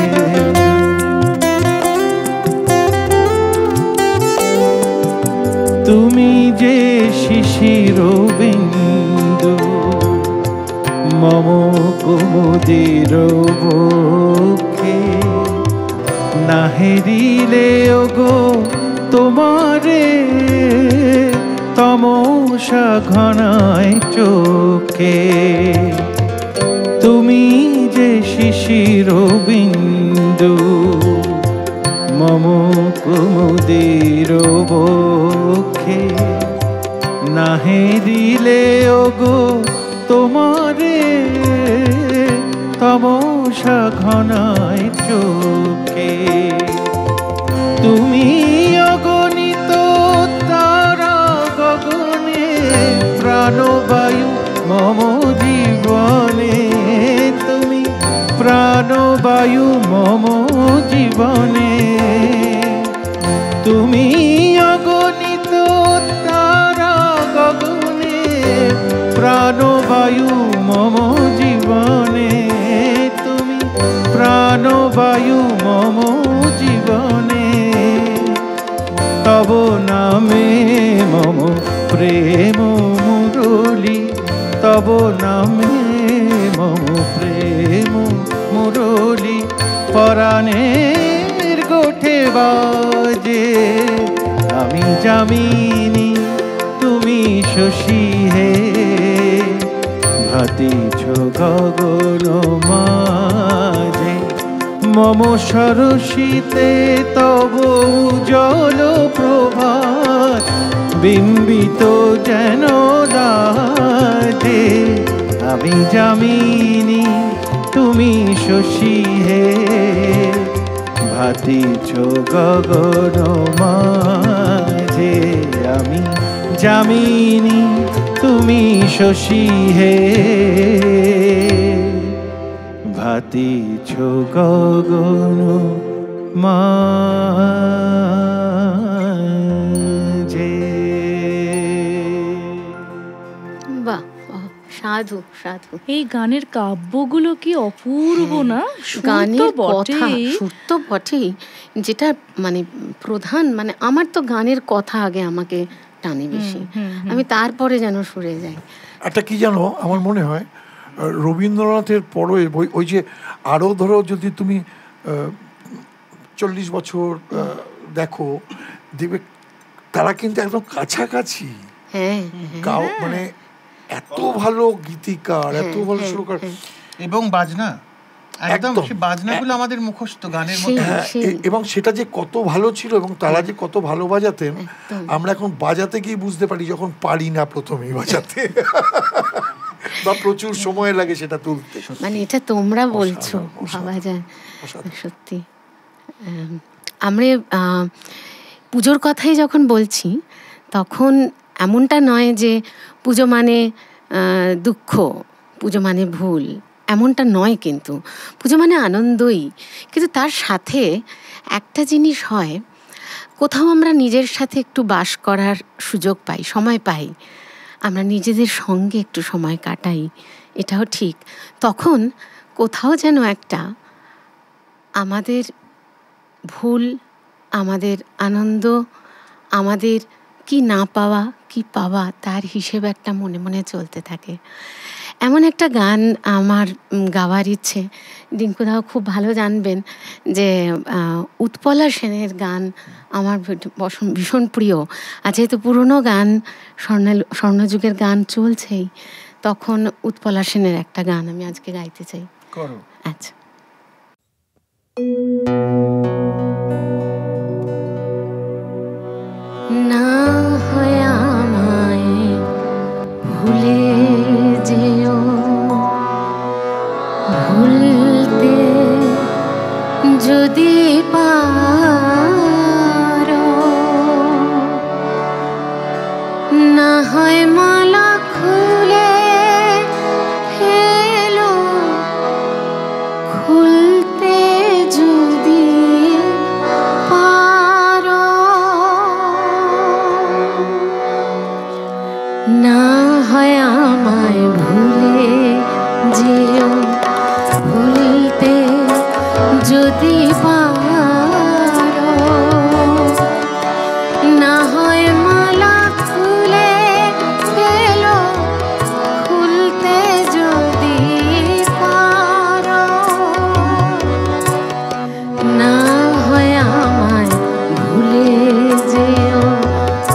তুমি যে শিশির বিন্দু মম কুমুদির বক্ষে, না হেরিলে ওগো তোমারে তমসা ঘনায় চোখে। তুমি যে শিশির বিন্দু মম কুমুদির বক্ষে, না হেরিলে ওগো তোমারে তমসা ঘনায় চোখে। তুমি অগণিত তারা গগনে, প্রাণবায়ু মম জীবনে। তুমি প্রাণবায়ু মম জীবনে। তুমি অগণিত তারা গগনে, প্রাণবায়ু মম জীবনে। তুমি প্রাণবায়ু মম জীবনে। তব নামে মম প্রেম মুরলী, তব নামে মম প্রেম মুরলী, পরাণের গোঠে বাজে। আমি যামিনী তুমি শশী হে, ভাতিছ গগন মাঝে। মম সরসিতে তব উজ্জ্বল প্রভাত বিম্বিত যেন লাজে। আমি যামিনী তুমি শশী হে, ভাতিছ গগন মাঝে। আমি যামিনী তুমি শশী হে, ভাতিছ গগন মাঝে। বাহ, সাধু সাধু। এই গানের কাব্যগুলো কি অপূর্ব না? গানের কথা, সুর তো বটেই, যেটা মানে প্রধান, মানে আমার তো গানের কথা আগে আমাকে টানে বেশি, আমি তারপরে যেন সরে যাই। একটা কি জানো, আমার মনে হয় রবীন্দ্রনাথের পরে ওই যে আরো ধরো যদি তুমি 40 বছর দেখো, দেখবে তারা কিন্তু একদম কাছাকাছি। মানে এত ভালো গীতিকার, এত ভালো সুরকার এবং বাজনা, একদম বাজনাগুলো আমাদের মুখস্থ গানের মতো। এবং সেটা যে কত ভালো ছিল এবং তারা যে কত ভালো বাজাতেন, আমরা এখন বাজাতে গিয়ে বুঝতে পারি যখন পারি না প্রথমেই বাজাতে, বা প্রচুর সময় লাগে সেটা তুলতে। মানে এটা তোমরা বলছো, ভাবা যায় সত্যি। আমরা পুজোর কথাই যখন বলছি, তখন এমনটা নয় যে পুজো মানে দুঃখ, পুজো মানে ভুল, এমনটা নয়, কিন্তু পুজো মানে আনন্দই। কিন্তু তার সাথে একটা জিনিস হয়, কোথাও আমরা নিজের সাথে একটু বাস করার সুযোগ পাই, সময় পাই, আমরা নিজেদের সঙ্গে একটু সময় কাটাই, এটাও ঠিক। তখন কোথাও যেন একটা আমাদের ভুল, আমাদের আনন্দ, আমাদের কি না পাওয়া কি পাওয়া, তার হিসেব একটা মনে মনে চলতে থাকে। এমন একটা গান আমার গাওয়ার ইচ্ছে, ডিঙ্কুদাও খুব ভালো জানবেন যে উৎপলা সেনের গান আমার ভীষণ প্রিয়। আর যেহেতু পুরনো গান, স্বর্ণযুগের গান চলছেই, তখন উৎপলা সেনের একটা গান আমি আজকে গাইতে চাই। করো। আচ্ছা। না হয় আমায় ভুলে যেও, ভুলতে যদি পারো, না হয় মালা খুলে ফেলো, খুলতে যদি পারো, না হয় আমায় ভুলে যেও, ভুলতে যদি পারো, না হয় মালা খুলে ফেলো, খুলতে যদি পারো, না হয় আমায় ভুলে যেও,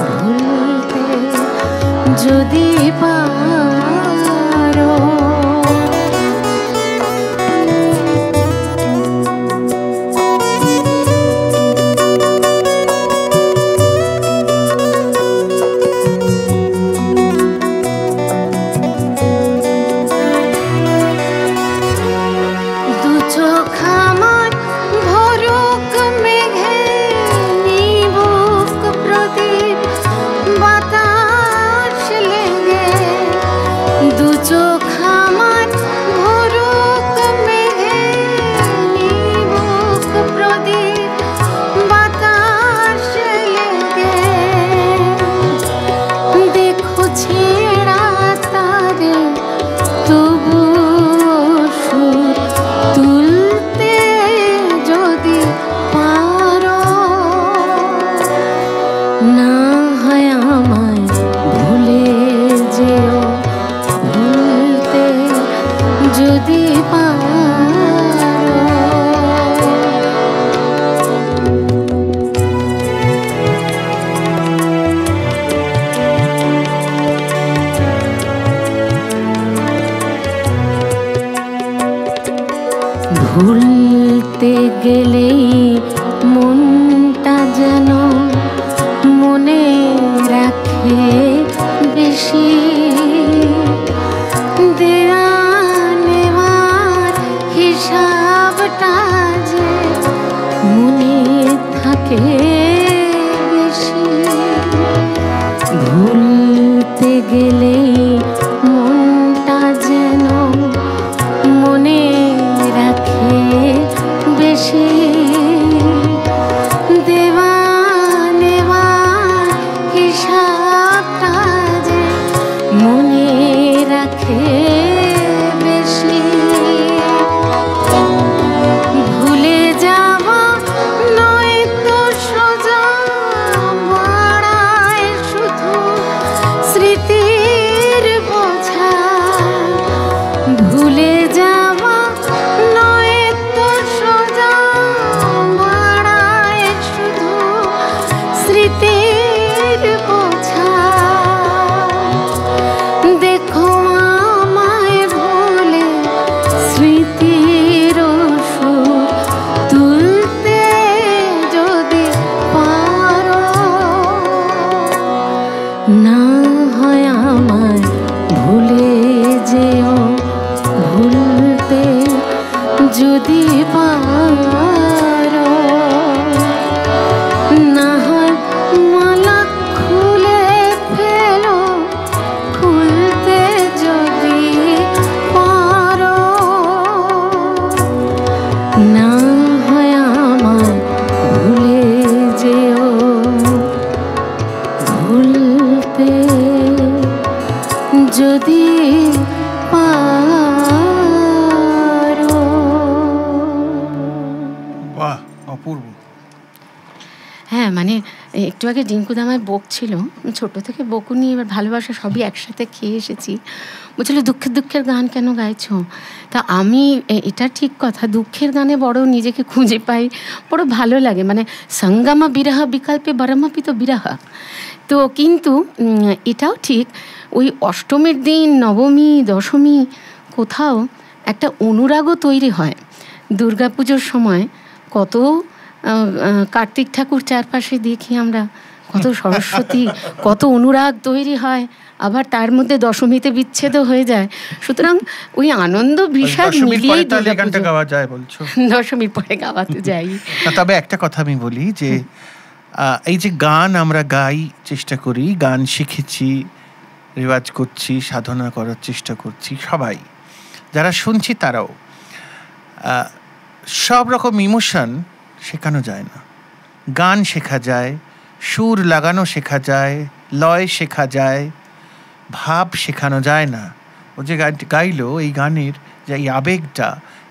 ভুলতে যদি পারো। দু চোখ আমার ভরুক মেঘে, নিবুক প্রদীপ বাতাস লেগে, দু চোখ আমার ভরুক মেঘে, নিবুক প্রদীপ বাতাস লেগে, দেখো ছেঁড়া তারে তবু সুর তুলতে যদি পারো, না হয় আমায় ভুলে যেও, ভুলতে যদি পারো। ভুলতে গেলেই মনটা যেন মনে রাখে বেশি, দেয়া নেওয়ার হিসাবটা যে মনে থাকে বেশি, ভুলতে গেলেই মনটা যেন মনে রাখে বেশি, দেওয়া নেওয়ার হিসাবটা যে মনে রাখে বেশি, ভুলে যাওয়া নয় তো সোজা, বাড়ায় শুধু স্মৃতির বোঝা, ভুলে যাওয়া নয় তো সোজা, বাড়ায় শুধু স্মৃতির বোঝা, দেখো আমায় ভুলে স্মৃতির সুর তুলতে যদি পারো, না হয় আমায় ভুলে যেও, ভুলতে যদি পারো, না হয় মালা খুলে ফেলো, খুলতে যদি পারো, পারো। বাহ, অপূর্ব। হ্যাঁ, মানে একটু আগে ডিঙ্কুদা আমায় বকছিল, ছোট থেকে বকুনি, এবার ভালোবাসা সবই একসাথে খেয়ে এসেছি। বলছিল দুঃখের দুঃখের গান কেন গাইছো? তা আমি, এটা ঠিক কথা, দুঃখের গানে বড় নিজেকে খুঁজে পাই, বড় ভালো লাগে। মানে সঙ্গমা বিরহ বিকল্পে বরমপি তো বিরহ। তো কিন্তু এটাও ঠিক, ওই অষ্টমীর দিন, নবমী, দশমী কোথাও একটা অনুরাগও তৈরি হয়। দুর্গাপুজোর সময় কত কার্তিক ঠাকুর চারপাশে দেখি আমরা, কত সরস্বতী, কত অনুরাগ তৈরি হয়, আবার তার মধ্যে দশমীতে বিচ্ছেদও হয়ে যায়। সুতরাং ওই আনন্দ বিষাদ মিলিয়েই গানটা গাওয়া যায় বলছো? দশমীর পরে গাওয়াতে যাই। তবে একটা কথা আমি বলি যে এই যে গান আমরা গাই, চেষ্টা করি, গান শিখেছি, রেওয়াজ করছি, সাধনা করার চেষ্টা করছি সবাই, যারা শুনছি তারাও, সব রকম ইমোশন শেখানো যায় না। গান শেখা যায়, সুর লাগানো শেখা যায়, লয় শেখা যায়, ভাব শেখানো যায় না। ও যে গানটি গাইলো, এই গানের যে এই আবেগটা,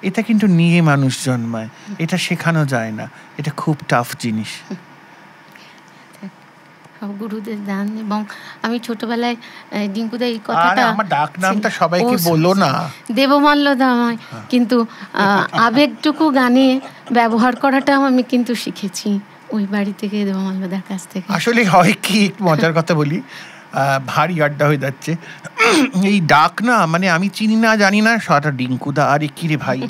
এটা কিন্তু নিয়ে মানুষ জন্মায়, এটা শেখানো যায় না। এটা খুব টাফ জিনিস। গুরুদের দান। এবং আমি ছোটবেলায় ডিঙ্কুদা এই কথাটা, আমার ডাক নামটা সবাইকে বলো না, দেবমাল্য দা আমায়, কিন্তু আবেগটুকু গানে ব্যবহার করাটাও আমি কিন্তু শিখেছি ওই বাড়ি থেকে, দেবমাল্যদার কাছ থেকে। আসলে হয় কি, মজার কথা বলি, ভারী আড্ডা হয়ে যাচ্ছে। এই ডাক না, মানে আমি চিনি না জানি না, সারা ডিঙ্কুদা, আরে কি রে ভাই,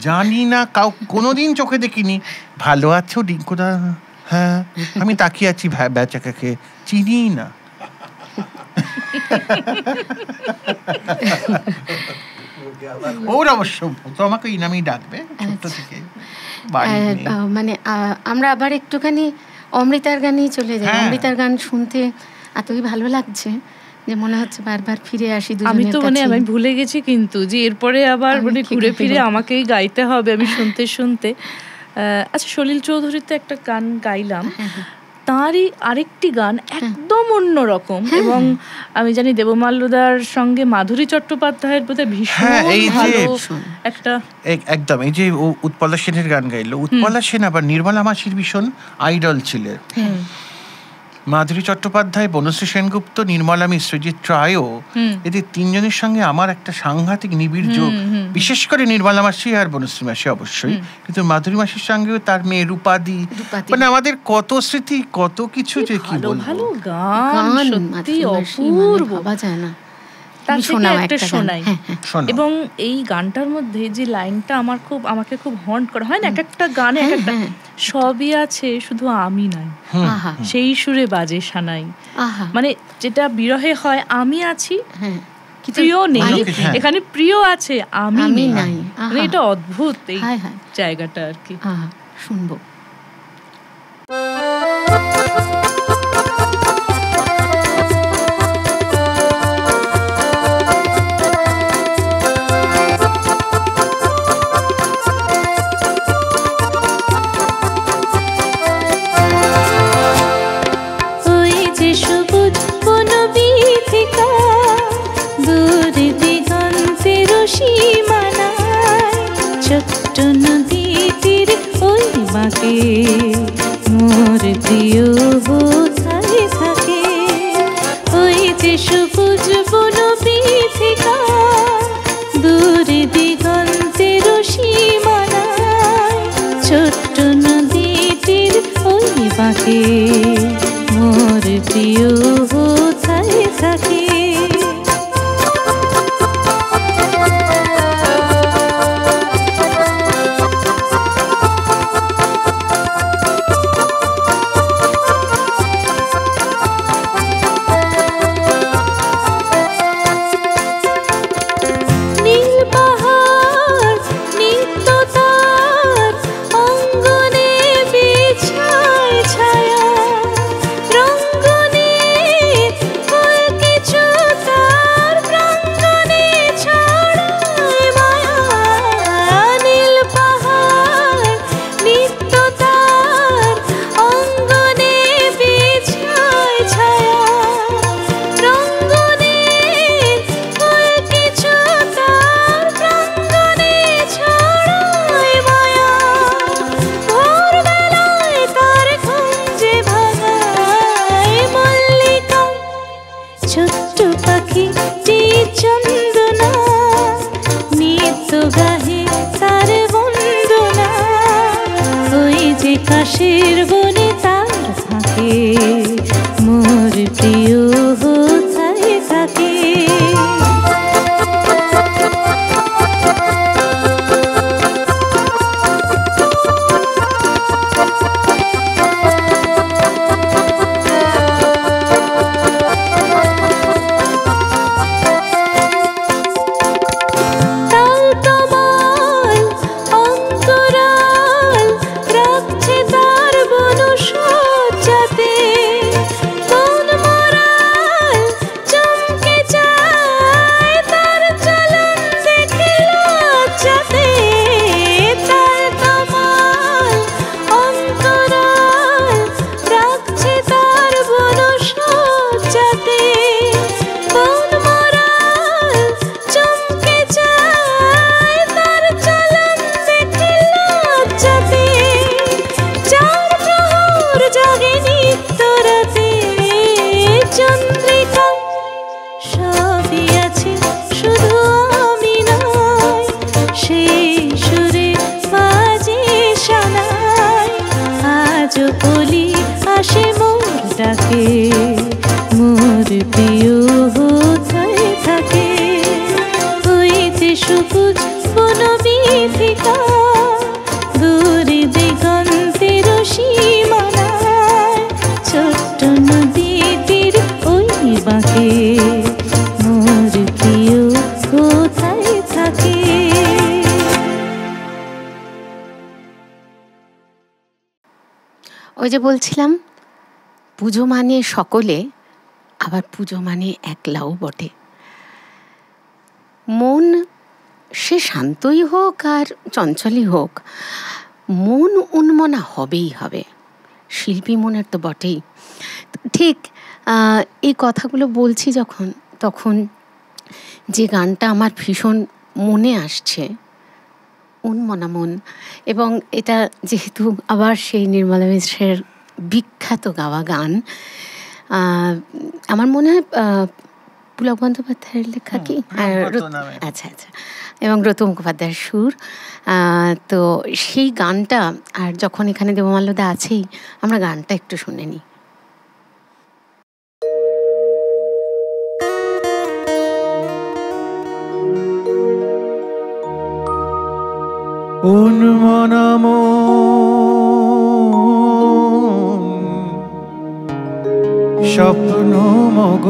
জানি না, কোনোদিন চোখে দেখিনি, ভালো আছো ডিঙ্কুদা? হ্যাঁ, আমি তাকিয়ে আছি বেচাকাকে, চিনি না। ওর অবশ্য তো আমাকে এই নামেই ডাকবে ছোট্ট থেকে। মানে আমরা আবার একটুখানি অমৃতার গানেই চলে যাই। অমৃতার গান শুনতে এতই ভালো লাগছে যে মনে হচ্ছে বারবার ফিরে আসি। আমি তো মানে আমি ভুলে গেছি কিন্তু যে এরপরে আবার মানে ঘুরে ফিরে আমাকেই গাইতে হবে আমি শুনতে শুনতে। আচ্ছা, সলিল চৌধুরীর তো একটা গান গাইলাম, তারই আরেকটি গান একদম অন্যরকম, এবং আমি জানি দেবমাল্যদার সঙ্গে মাধুরী চট্টোপাধ্যায়ের বোধহয় ভীষণ ভালো একটা, একদম এই যে উৎপলা সেনের গান গাইলো, উৎপলা সেন আবার নির্মলা মাসির ভীষণ আইডল ছিলেন। মাধুরী চট্টোপাধ্যায়, বনশ্রী সেনগুপ্ত, নির্মলা মিশ্র, যে ট্রায়ো, এদের তিনজনের সঙ্গে আমার একটা সাংঘাতিক নিবিড় যোগ। বিশেষ করে নির্মলা মাসি আর বনশ্রী মাসি অবশ্যই, কিন্তু মাধুরী মাসির সঙ্গেও তার মেয়ে রূপাদি, মানে আমাদের কত স্মৃতি, কত কিছু যে কি বলবো। ভালো গান, সত্যি অপূর্ব, ভাবা যায় না। একটা শোনাই। এবং এই গানটার মধ্যে যে লাইনটা আমাকে খুব হন্ট করা হয় না, এক একটা গানে এক একটা, সবই আছে শুধু আমি নাই, সেই সুরে বাজে সানাই। মানে যেটা বিরহে হয়, আমি আছি, প্রিয় নেই, এখানে প্রিয় আছে, আমি নাই। মানে এটা অদ্ভুত এই জায়গাটা আর কি। শুনবো। মোর প্রিয় কোথায় থাকে, ওই যে সবুজ বন পীঠিকা, দূর দিগন্তের সীমানায়, ছোট্ট নদীটির ওই বাঁকে, মোর প্রিয় কোথায় থাকে। রঙ্গনে বাঁশের বনে তার ফাঁকে মোর প্রিয় কোথায় থাকে। মোর প্রিয় কোথায় থাকে, ওই যে সবুজ বনবিথিকা দূরে দিগন্তের সীমানায়, ছোট্ট নদীটির ওই বাঁকে মোর প্রিয় কোথায় থাকে। ওই যে বলছিলাম পুজো মানে সকলে, আবার পুজো মানে একলাও বটে। মন সে শান্তই হোক আর চঞ্চলই হোক, মন উন্মনা হবেই হবে, শিল্পী মনের তো বটেই। ঠিক এই কথাগুলো বলছি যখন, তখন যে গানটা আমার ভীষণ মনে আসছে উন্মনা মন, এবং এটা যেহেতু আবার সেই নির্মলা মিশ্রের বিখ্যাত গাওয়া গান, আমার মনে হয় পুলক বন্দ্যোপাধ্যায়ের লেখা কি, আচ্ছা আচ্ছা, এবং রত মুখোপাধ্যায়ের সুর। তো সেই গানটা, আর যখন এখানে দেবমাল্যদা আছেই, আমরা গানটা একটু শুনে নিই। উন্মনা স্বপ্ন মগ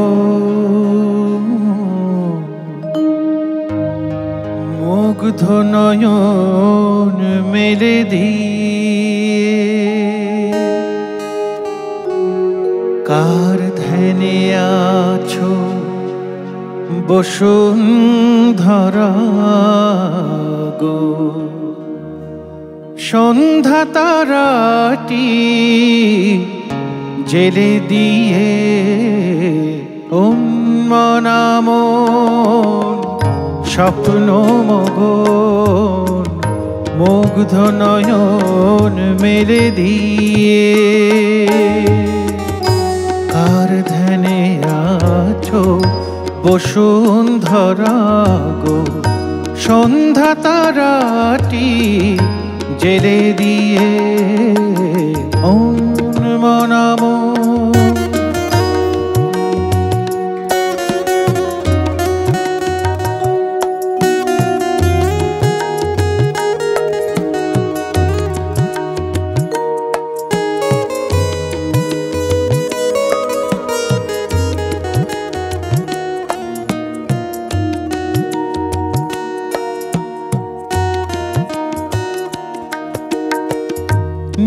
মুগ্ধ নয়ন মেলে দিয়ে, কার ধ্যানে আছো বসুন্ধরা গো, সন্ধ্যা তারাটি জেলে দিয়ে উন্মনা স্বপ্ন মগন মুগ্ধ নয়ন মেলে দিয়ে, কার ধ্যানে আছো বসুন্ধরা গো, সন্ধ্যা তারাটি জেলে দিয়ে উন্মনা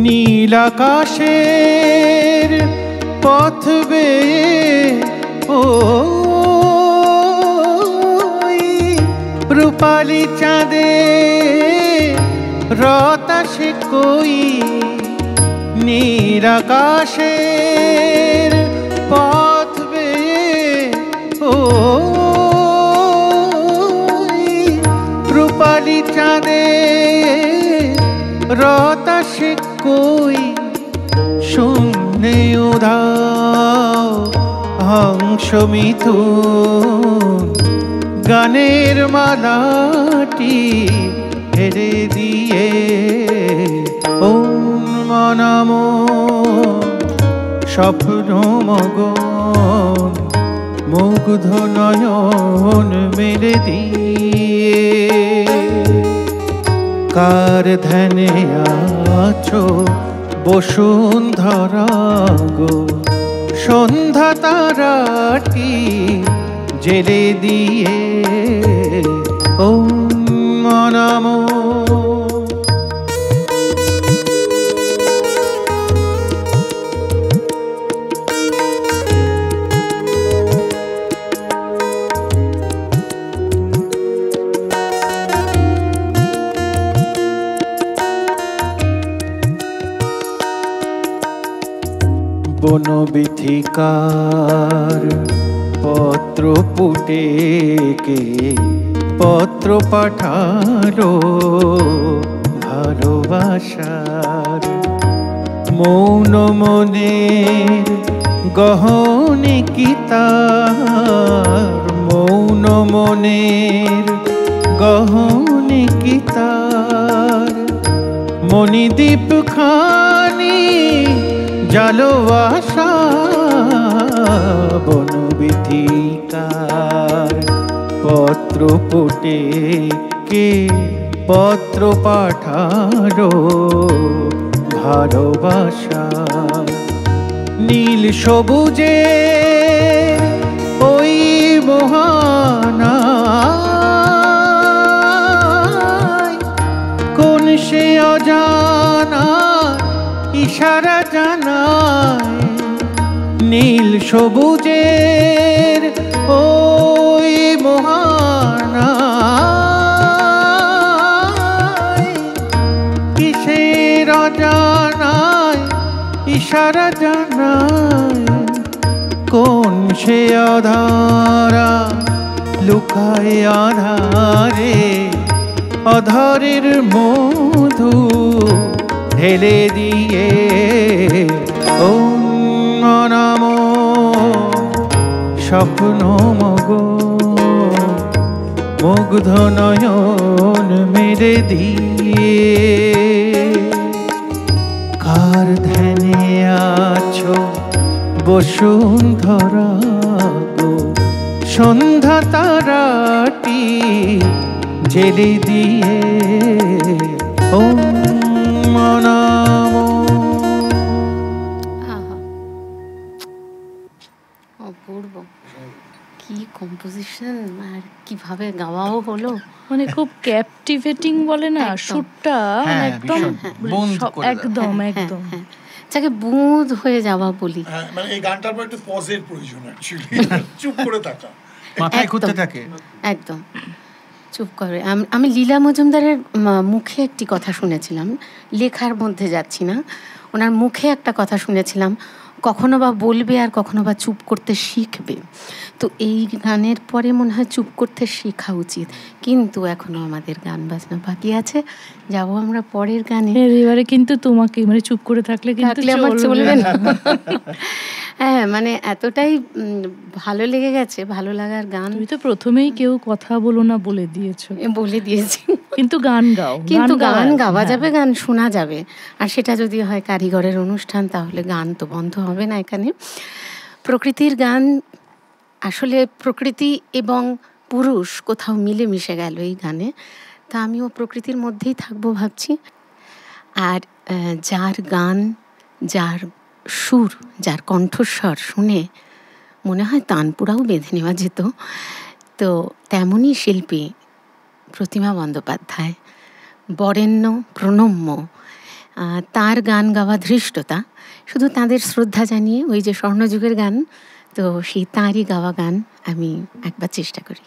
নীল আকাশের পথ বেয়ে ও রূপালী চাঁদে রতাসে কই, নীল আকাশের পথ বেয়ে ও রূপালী চাঁদে রতাসে কই, শূন্যে উধাও হংস মিথুন গানের মালাটি হেরে দিয়ে মনাম স্বপ্ন মগন মুগ্ধ নয়ন মেরে দিয়ে কার ধ্যানে আছো বসুন্ধরা গো সন্ধ্যা তারাটি জেলে দিয়ে ও মনাম বনবিথিকার পত্র পুটে কে পত্র পাঠালো ভালোবাসার মৌন মনের গহনে কি তার মৌন মনের গহনে কি তার মণিদ্বীপ খানি জালোয়াশা বনবিথিকার পত্র পুটে কে পত্র পাঠালো ভালোবাসা নীল সবুজে ওই মোহনা কোন সে অজানা ইশারা জানায় নীল সবুজের ওই মোহনা কিসের অজানায় ইশারা জানায় কোন সে আধারা লুকায় আধারে অধরের মধু ঢেলে দিয়ে ও মনাম স্বপ্ন মুগ্ধ নয়ন মেরে দিয়ে কার ধ্যানে আছো বসুন্ধরা গো সন্ধ্যা তারাটি জেলে দিয়ে ও মনাম অপূর্ব কি কম্পোজিশন আর কিভাবে গাওয়াও হলো মানে খুব ক্যাপটিভেটিং বলে না সুরটা একদম একদম একদম যাকে বুঁদ হয়ে যাওয়া বলি মানে এই গানটার পর একটু পজের প্রয়োজন অ্যাকচুয়ালি চুপ করে থাকা মাথায় ঘুরতে থাকে একদম চুপ করে আমি লীলা মজুমদারের মুখে একটি কথা শুনেছিলাম লেখার মধ্যে যাচ্ছি না ওনার মুখে একটা কথা শুনেছিলাম কখনো বা বলবে আর কখনো বা চুপ করতে শিখবে তো এই গানের পরে মনে হয় চুপ করতে শেখা উচিত কিন্তু এখনো আমাদের গান বাজনা বাকি আছে যাব আমরা পরের গানে এবারে কিন্তু তোমাকে মানে চুপ করে থাকলে আমার চলবে না হ্যাঁ মানে এতটাই ভালো লেগে গেছে ভালো লাগার গান তুমি তো প্রথমেই কেউ কথা বলো না বলে দিয়েছো বলে দিয়েছি কিন্তু গান গাও কিন্তু গান গাওয়া যাবে গান শোনা যাবে আর সেটা যদি হয় কারিগরের অনুষ্ঠান তাহলে গান তো বন্ধ হবে না এখানে প্রকৃতির গান আসলে প্রকৃতি এবং পুরুষ কোথাও মিলে মিশে গেল এই গানে তা আমিও প্রকৃতির মধ্যেই থাকবো ভাবছি আর যার গান যার সুর যার কণ্ঠস্বর শুনে মনে হয় তানপুরাও বেঁধে নেওয়া যেত তো তেমনই শিল্পী প্রতিমা বন্দ্যোপাধ্যায় বরেণ্য প্রণম্য তার গান গাওয়া ধৃষ্টতা শুধু তাঁদের শ্রদ্ধা জানিয়ে ওই যে স্বর্ণযুগের গান তো সেই তাঁরই গাওয়া গান আমি একবার চেষ্টা করি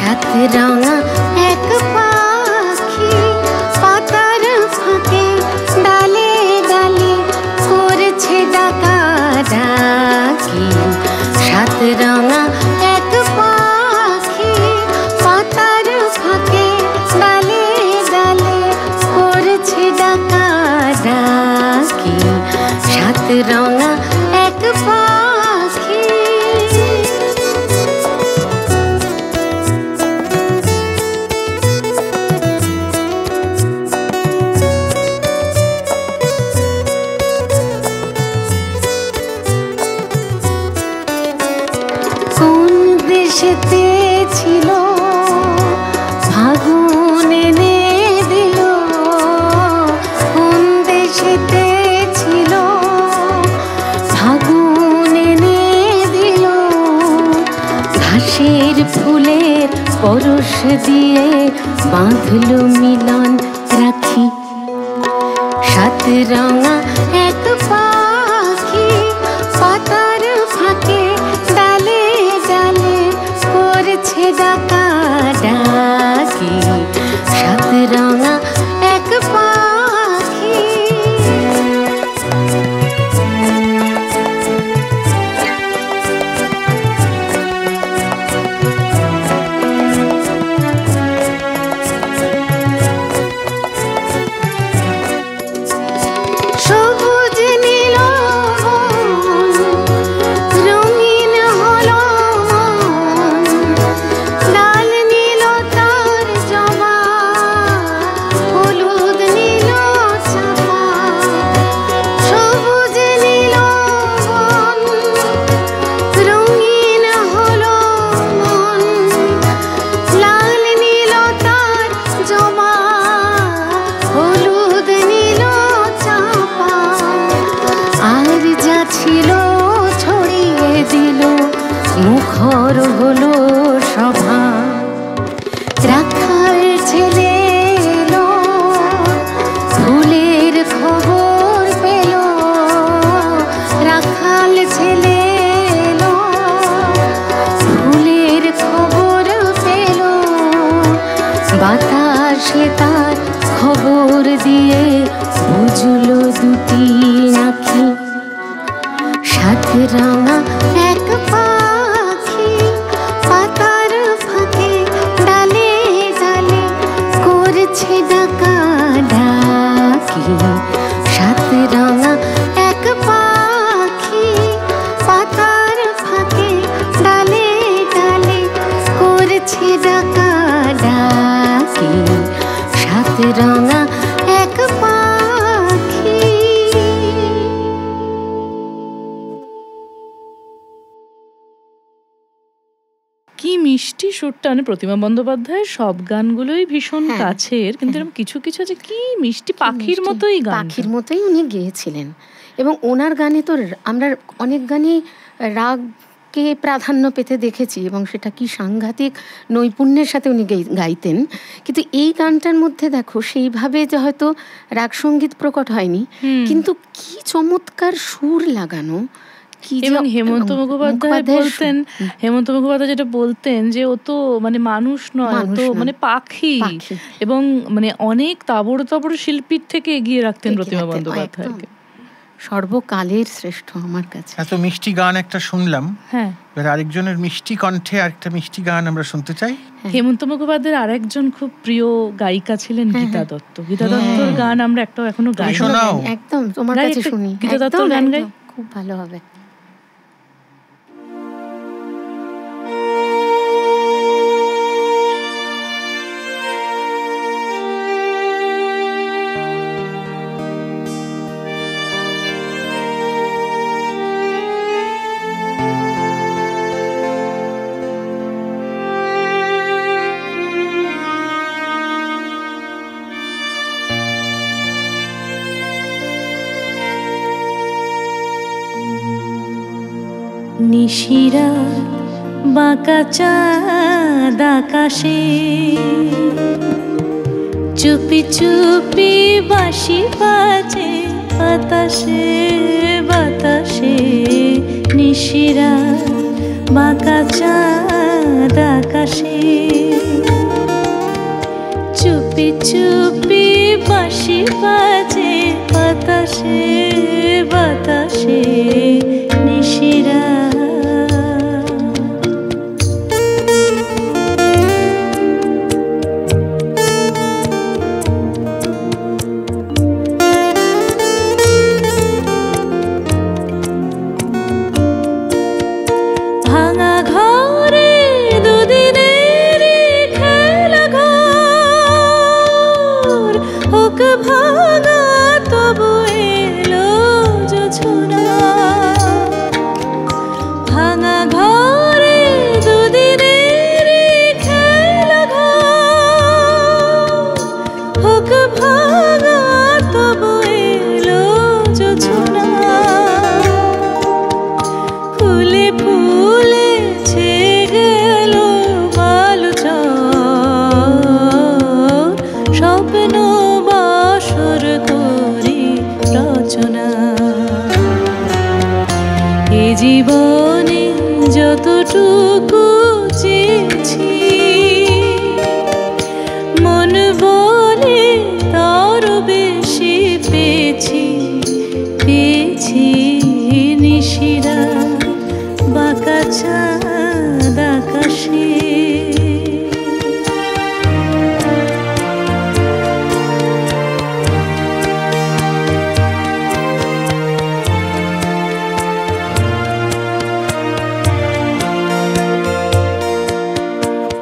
সাত রঙা এক পাখি পাতার ফাঁকে ডালে ডালে করছে ডাকাডাকি সাত রঙা এক পাখি পাতার ফাঁকে ডালে ডালে দেশেতে ছিল ফাগুন এনে দিল, কোন দেশেতে ছিল ফাগুন এনে দিল, ঘাসের ফুলের পরশ দিয়ে বাঁধল মিলন রাখি, সাত রঙা এক পাখি পাতার ফাঁকে ডালে ডালে করছে ডাকা ডাকি, সাত রঙা এক পাখি। সবুজ নীল রঙিন হলো মন, লাল নীল তার জবা, হলুদ নীল চাপা, সবুজ নীল রঙিন হলো মন, লাল নীল তার জবা, হলুদ নীল চাপা, আর যা ছিল ছড়িয়ে দিল মুখর হলো সভা, রাখাল ছেলে এলো ফুলের খবর পেল, রাখাল ছেলে এলো ফুলের খবর পেল, বাতাসে তার খবর দিয়ে বুঝলো দুটি আঁখি, সাত রঙা এক পাখি পাতার ফাঁকে ডালে ডালে করছে ডাকা ডাকি, সাত রঙা এক পাখি পাতার ফাঁকে ডালে ডালে করছে ডাকা ডাকি, সাত রঙা এক পাখি। কি মিষ্টি সুরটা, মানে প্রতিমা বন্দ্যোপাধ্যায়ের সব গানগুলোই ভীষণ কাছের, কিন্তু এরকম কিছু কিছু আছে কি মিষ্টি, পাখির মতোই গান, পাখির মতোই উনি গেয়েছিলেন। এবং ওনার গানে তো আমরা অনেক গানে রাগকে প্রাধান্য পেতে দেখেছি এবং সেটা কি সাংঘাতিক নৈপুণ্যের সাথে উনি গাইতেন, কিন্তু এই গানটার মধ্যে দেখো সেইভাবে যে হয়তো রাগ সঙ্গীত প্রকট হয়নি, কিন্তু কি চমৎকার সুর লাগানো। এবং হেমন্ত মুখোপাধ্যায় বলতেন, হেমন্ত মুখোপাধ্যায় যেটা বলতেন যে ও তো মানে মানুষ নয়, তো মানে পাখি, এবং মানে অনেক তাবড় তাবড় শিল্পীর থেকে এগিয়ে রাখতেন প্রতিমা বন্দ্যোপাধ্যায়কে। সর্বকালের শ্রেষ্ঠ আমার কাছে। এত মিষ্টি গান একটা শুনলাম, হ্যাঁ এবার আরেকজনের মিষ্টি কণ্ঠে আরেকটা মিষ্টি গান আমরা শুনতে চাই। হেমন্ত মুখোপাধ্যায়ের আরেকজন খুব প্রিয় গায়িকা ছিলেন গীতা দত্ত। গীতা দত্তর গান আমরা একটাও এখনো গাই, শোনাও একদম তোমার কাছে শুনি, গীতা দত্তর গান গাই, খুব ভালো হবে। নিশিরাত বাঁকা চাঁদ আকাশে, চুপি চুপি বাঁশি বাজে বাতাসে বাতাসে, নিশিরাত বাঁকা চাঁদ আকাশে, চুপি চুপি বাঁশি বাজে বাতাসে বাতাসে, নিশিরাত। ভাঙা ঘরে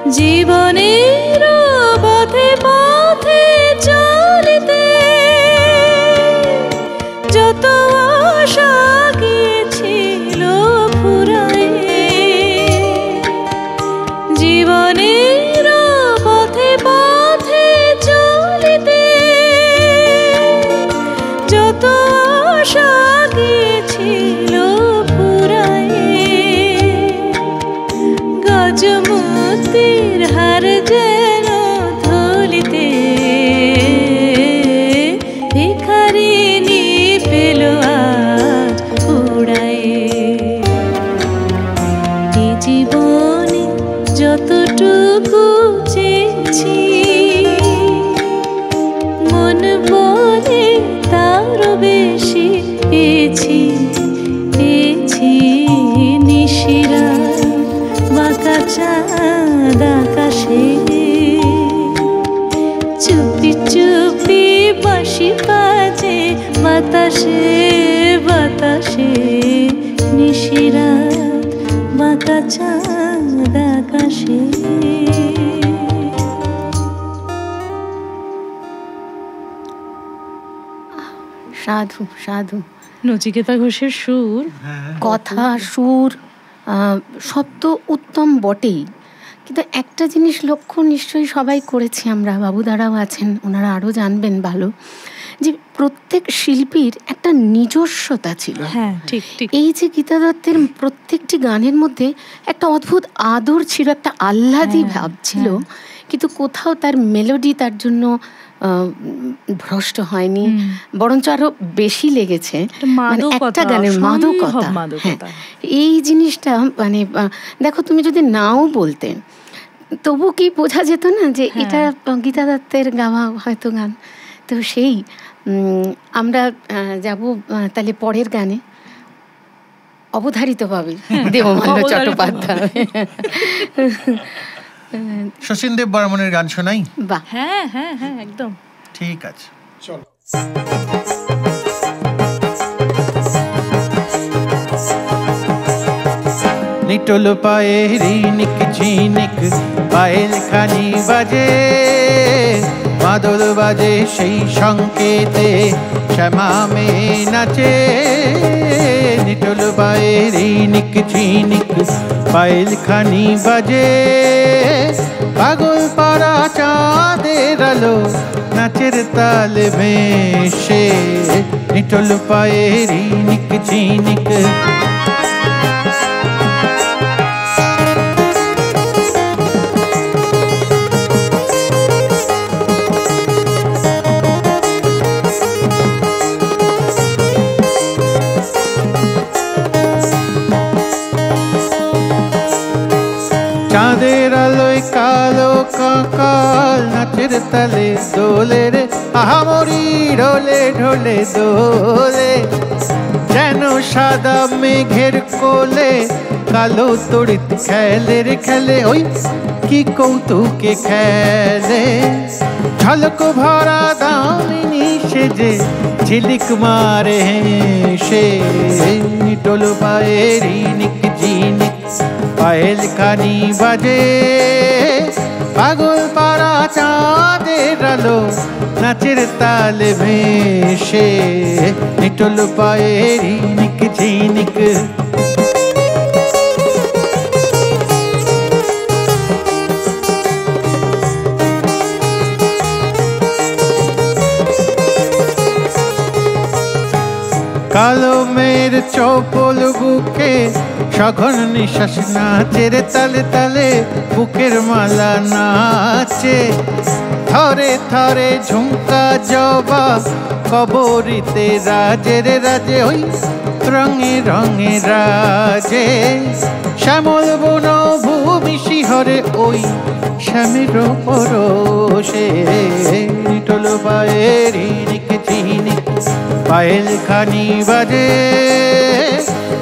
জীবনের পথে পথে চলিতে যত আশা গিয়েছিল ফুরায়ে, জীবনের পথে পথে চলিতে যত আশা গিয়েছিল ফুরায়ে, গজমুক্তির হার যেন ধুলিতে ভিখারিনী পেল আজ উড়ায়ে। এই জীবনে যতটুকু চেয়েছি মন বলে তারও বেশি পেয়েছি, পেয়েছি নিশিরা বাঁকা চাঁদ আকাশে, চুপি চুপি বাঁশি বাজে বাতাসে বাতাসে, নিশিরাত বাঁকা চাঁদ আকাশে। সাধু সাধু। নচিকেতা ঘোষের সুর, কথা, সুর সব তো উত্তম বটেই, কিন্তু একটা জিনিস লক্ষ্য নিশ্চয়ই সবাই করেছি আমরা, বাবুদারাও আছেন, ওনারা আরও জানবেন ভালো, যে প্রত্যেক শিল্পীর একটা নিজস্বতা ছিল। হ্যাঁ ঠিক ঠিক। এই যে গীতা দত্তের প্রত্যেকটি গানের মধ্যে একটা অদ্ভুত আদর ছিল, একটা আহ্লাদি ভাব ছিল, কিন্তু কোথাও তার মেলোডি তার জন্য ভ্রষ্ট হয়নি, বরঞ্চ আরো বেশি লেগেছে। মানে একটা গানের মাদকতা, হ্যাঁ এই জিনিসটা, মানে দেখো তুমি যদি নাও বলতে তবু কি বোঝা যেত না যে এটা গীতা দত্তের গাওয়া হয়তো গান। তো সেই আমরা যাব তাহলে পরের গানে, অবধারিতভাবে দেবমাল্য চট্টোপাধ্যায়। শচীন দেব বর্মনের গান শোনাই? বাহ, হ্যাঁ হ্যাঁ হ্যাঁ একদম ঠিক আছে, চলো। নিটোল পায়ে রিনিক ঝিনিক পায়েল খানি বাজে, মাদল বাজে সেই সংকেতে শ্যামা মেয়ে নাচে। নিটোল পায়ে রিনিক ঝিনিক পায়েল খানি বাজে, পাগল পাড়া চাঁদের আলো নাচের তাল ভেসে। নিটোল পায়ে রিনিক ঝিনিক চাঁদের আলোয় কালো কাকাল নাচের তালে দোলে রে, আহামরি ঢোলে ঢোলে দোলে। যেন সাদা মেঘের কোলে কালো তড়িৎ খেলে রে খেলে, ওই কি কৌতুকে খেলে। ঝলক ভরা দামিনী সেজে ঝিলিক মারে সে। নিটোল পায়ে রিনিক ঝিনিক পায়েল খানি বাজে, পাগল পাড়া চাঁদের আলো নাচের তাল ভেসে। নিটোল পায়ে রিনিক ঝিনিক কালো মেয়ের চপল বুকে সঘন নিঃশ্বাস নাচের তালে তালে, বুকের মালা নাচে থরে থরে ঝুমকা জবা কবরিতে রাজের রাজে। ওই রঙে রঙে রাজে শ্যামল বন ভূমি শিহরে, ওই শ্যামের পরশে। নিটোল পায়ে রিনিক ঝিনিক পায়েল খানি বাজে,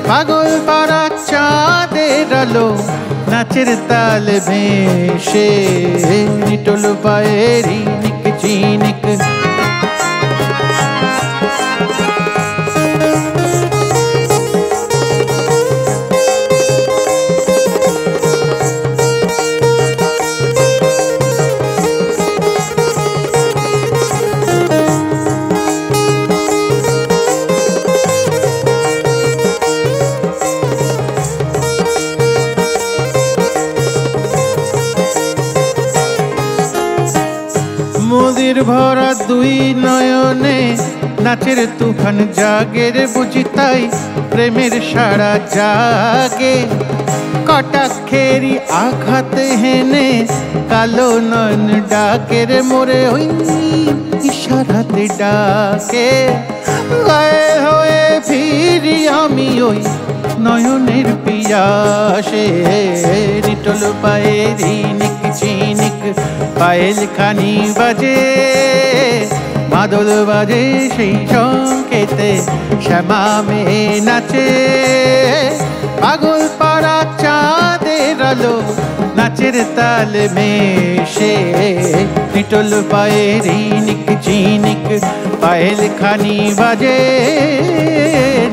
পাগল পাড়া চাঁদের আলো নাচের তাল ভেসে। নিটোল পায়ে রিনিক ঝিনিক ঘুমের ভরা দুই নয়নে নাচের তুফান জাগের বুঝি তাই প্রেমের সারা জাগে কটাক্ষেরি আঘাতে হেনে কালো নয়ন ডাকের মোরে ওই ইশারাতে ডাকে গায়ে হয়ে ফিরি আমি ওই নয়নের পিয়াসে নিটল পায়ে ঝিনিক ঝিনিক পায়েল খানি বাজে মাদল বাজে সেই সংকেতে শ্যামা মেয়ে নাচে পাগল পাড়া চাঁদের আলো নাচের তাল মেশে নিটল পায়ে ঝিনিক ঝিনিক পায়েল খানি বাজে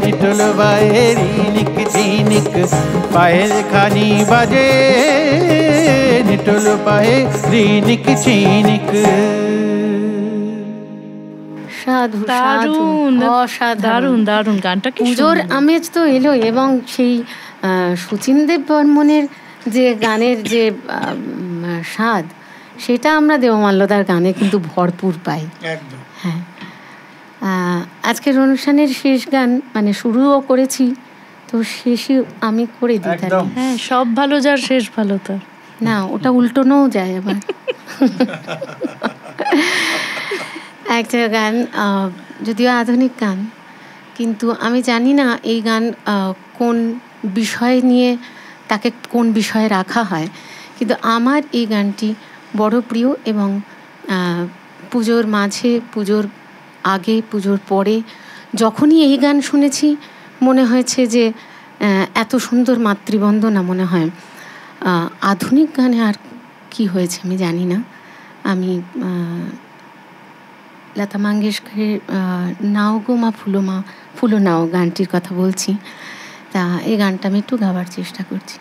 নিটল পায়ে ঝিনিক ঝিনিক পায়েল খানি বাজে নিটল পায়ে ঝিনিক ঝিনিক। দারুণ দারুণ গানটা কি পুজোর আমেজ তো এলো এবং সেই শচীন দেব বর্মনের যে গানের যে স্বাদ সেটা আমরা দেবমাল্যদার গানে কিন্তু ভরপুর পাই। হ্যাঁ, আজকের অনুষ্ঠানের শেষ গান মানে শুরুও করেছি তো শেষে আমি করে দিই। হ্যাঁ, সব ভালো যার শেষ ভালো তার। না, ওটা উল্টোনোও যায় আবার। একটা গান, যদিও আধুনিক গান, কিন্তু আমি জানি না এই গান কোন বিষয় নিয়ে তাকে কোন বিষয়ে রাখা হয়, কিন্তু আমার এই গানটি বড় প্রিয় এবং পুজোর মাঝে, পুজোর আগে, পুজোর পরে যখনই এই গান শুনেছি মনে হয়েছে যে এত সুন্দর মাতৃবন্দনা মনে হয়। আধুনিক গানে আর কি হয়েছে আমি জানি না। আমি লতা মঙ্গেশকরের নাও গো মা ফুলো নাও গানটির কথা বলছি। তা এই গানটা আমি একটু গাওয়ার চেষ্টা করছি।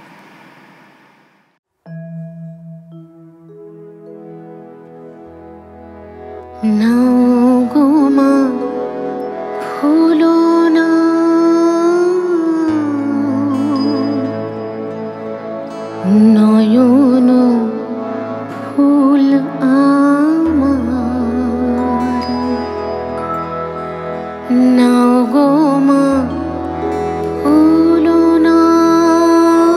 নাও গো মা ফুলো নাও, নয়ন ফুল আমার, নাও গো মা ফুলো নাও,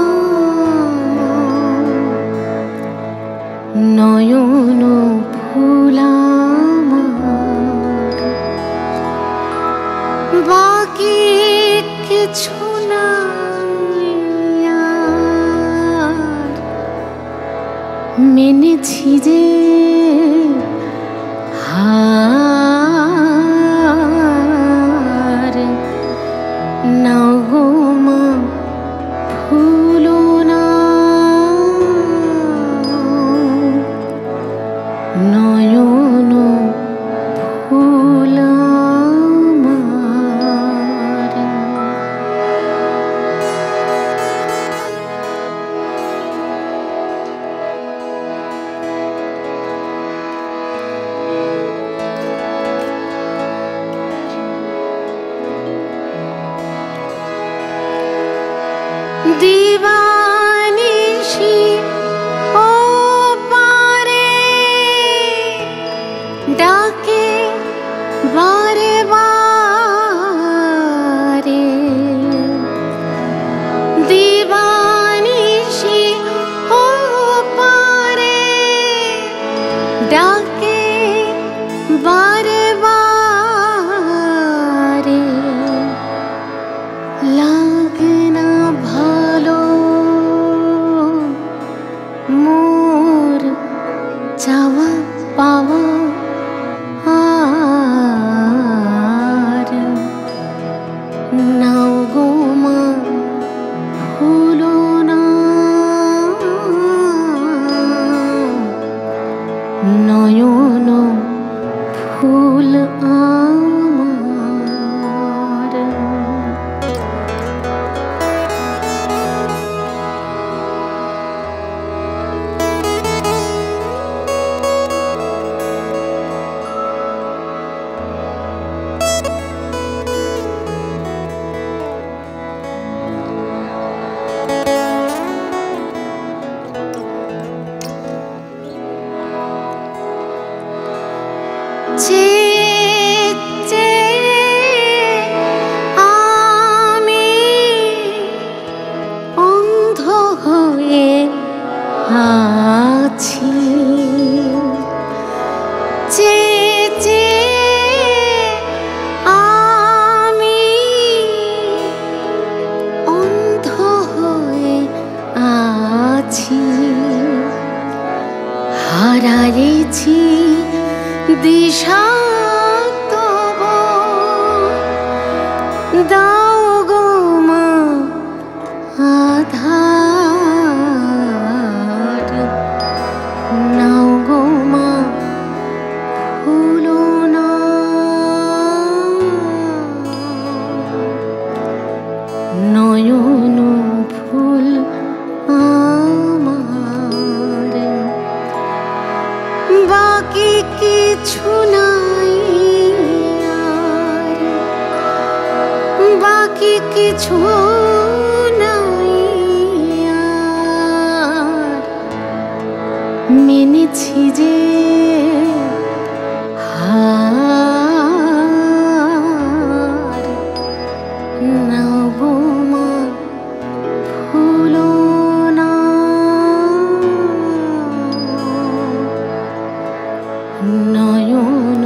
নয়ন ফুল আমার, বাকি কিছু না মেনেছি যে হার, নাও গো মা ফুলো নাও, নয়ন ফুল আমার। দিবানিশি ও পারে ডাকে বারে বারে, দিবানিশি ও পারে ডাকে বারে বারে, লাগে না ভালো মোর চাওয়া পাওয়া আর, নাও গো মা ফুলো নাও, নয়ন ফুল আমার। আছি চেয়ে চেয়ে আমি অন্ধ হয়ে আছি হারাইছি দিশা তবু দাও গো মা আধার নাও গো মা ভুলো না নয়ন ফুল আমার বাকি কিছু নাই আর বাকি কিছু নাই আর মেনেছি যে হার নাও গো মা ভুলো না নয়ন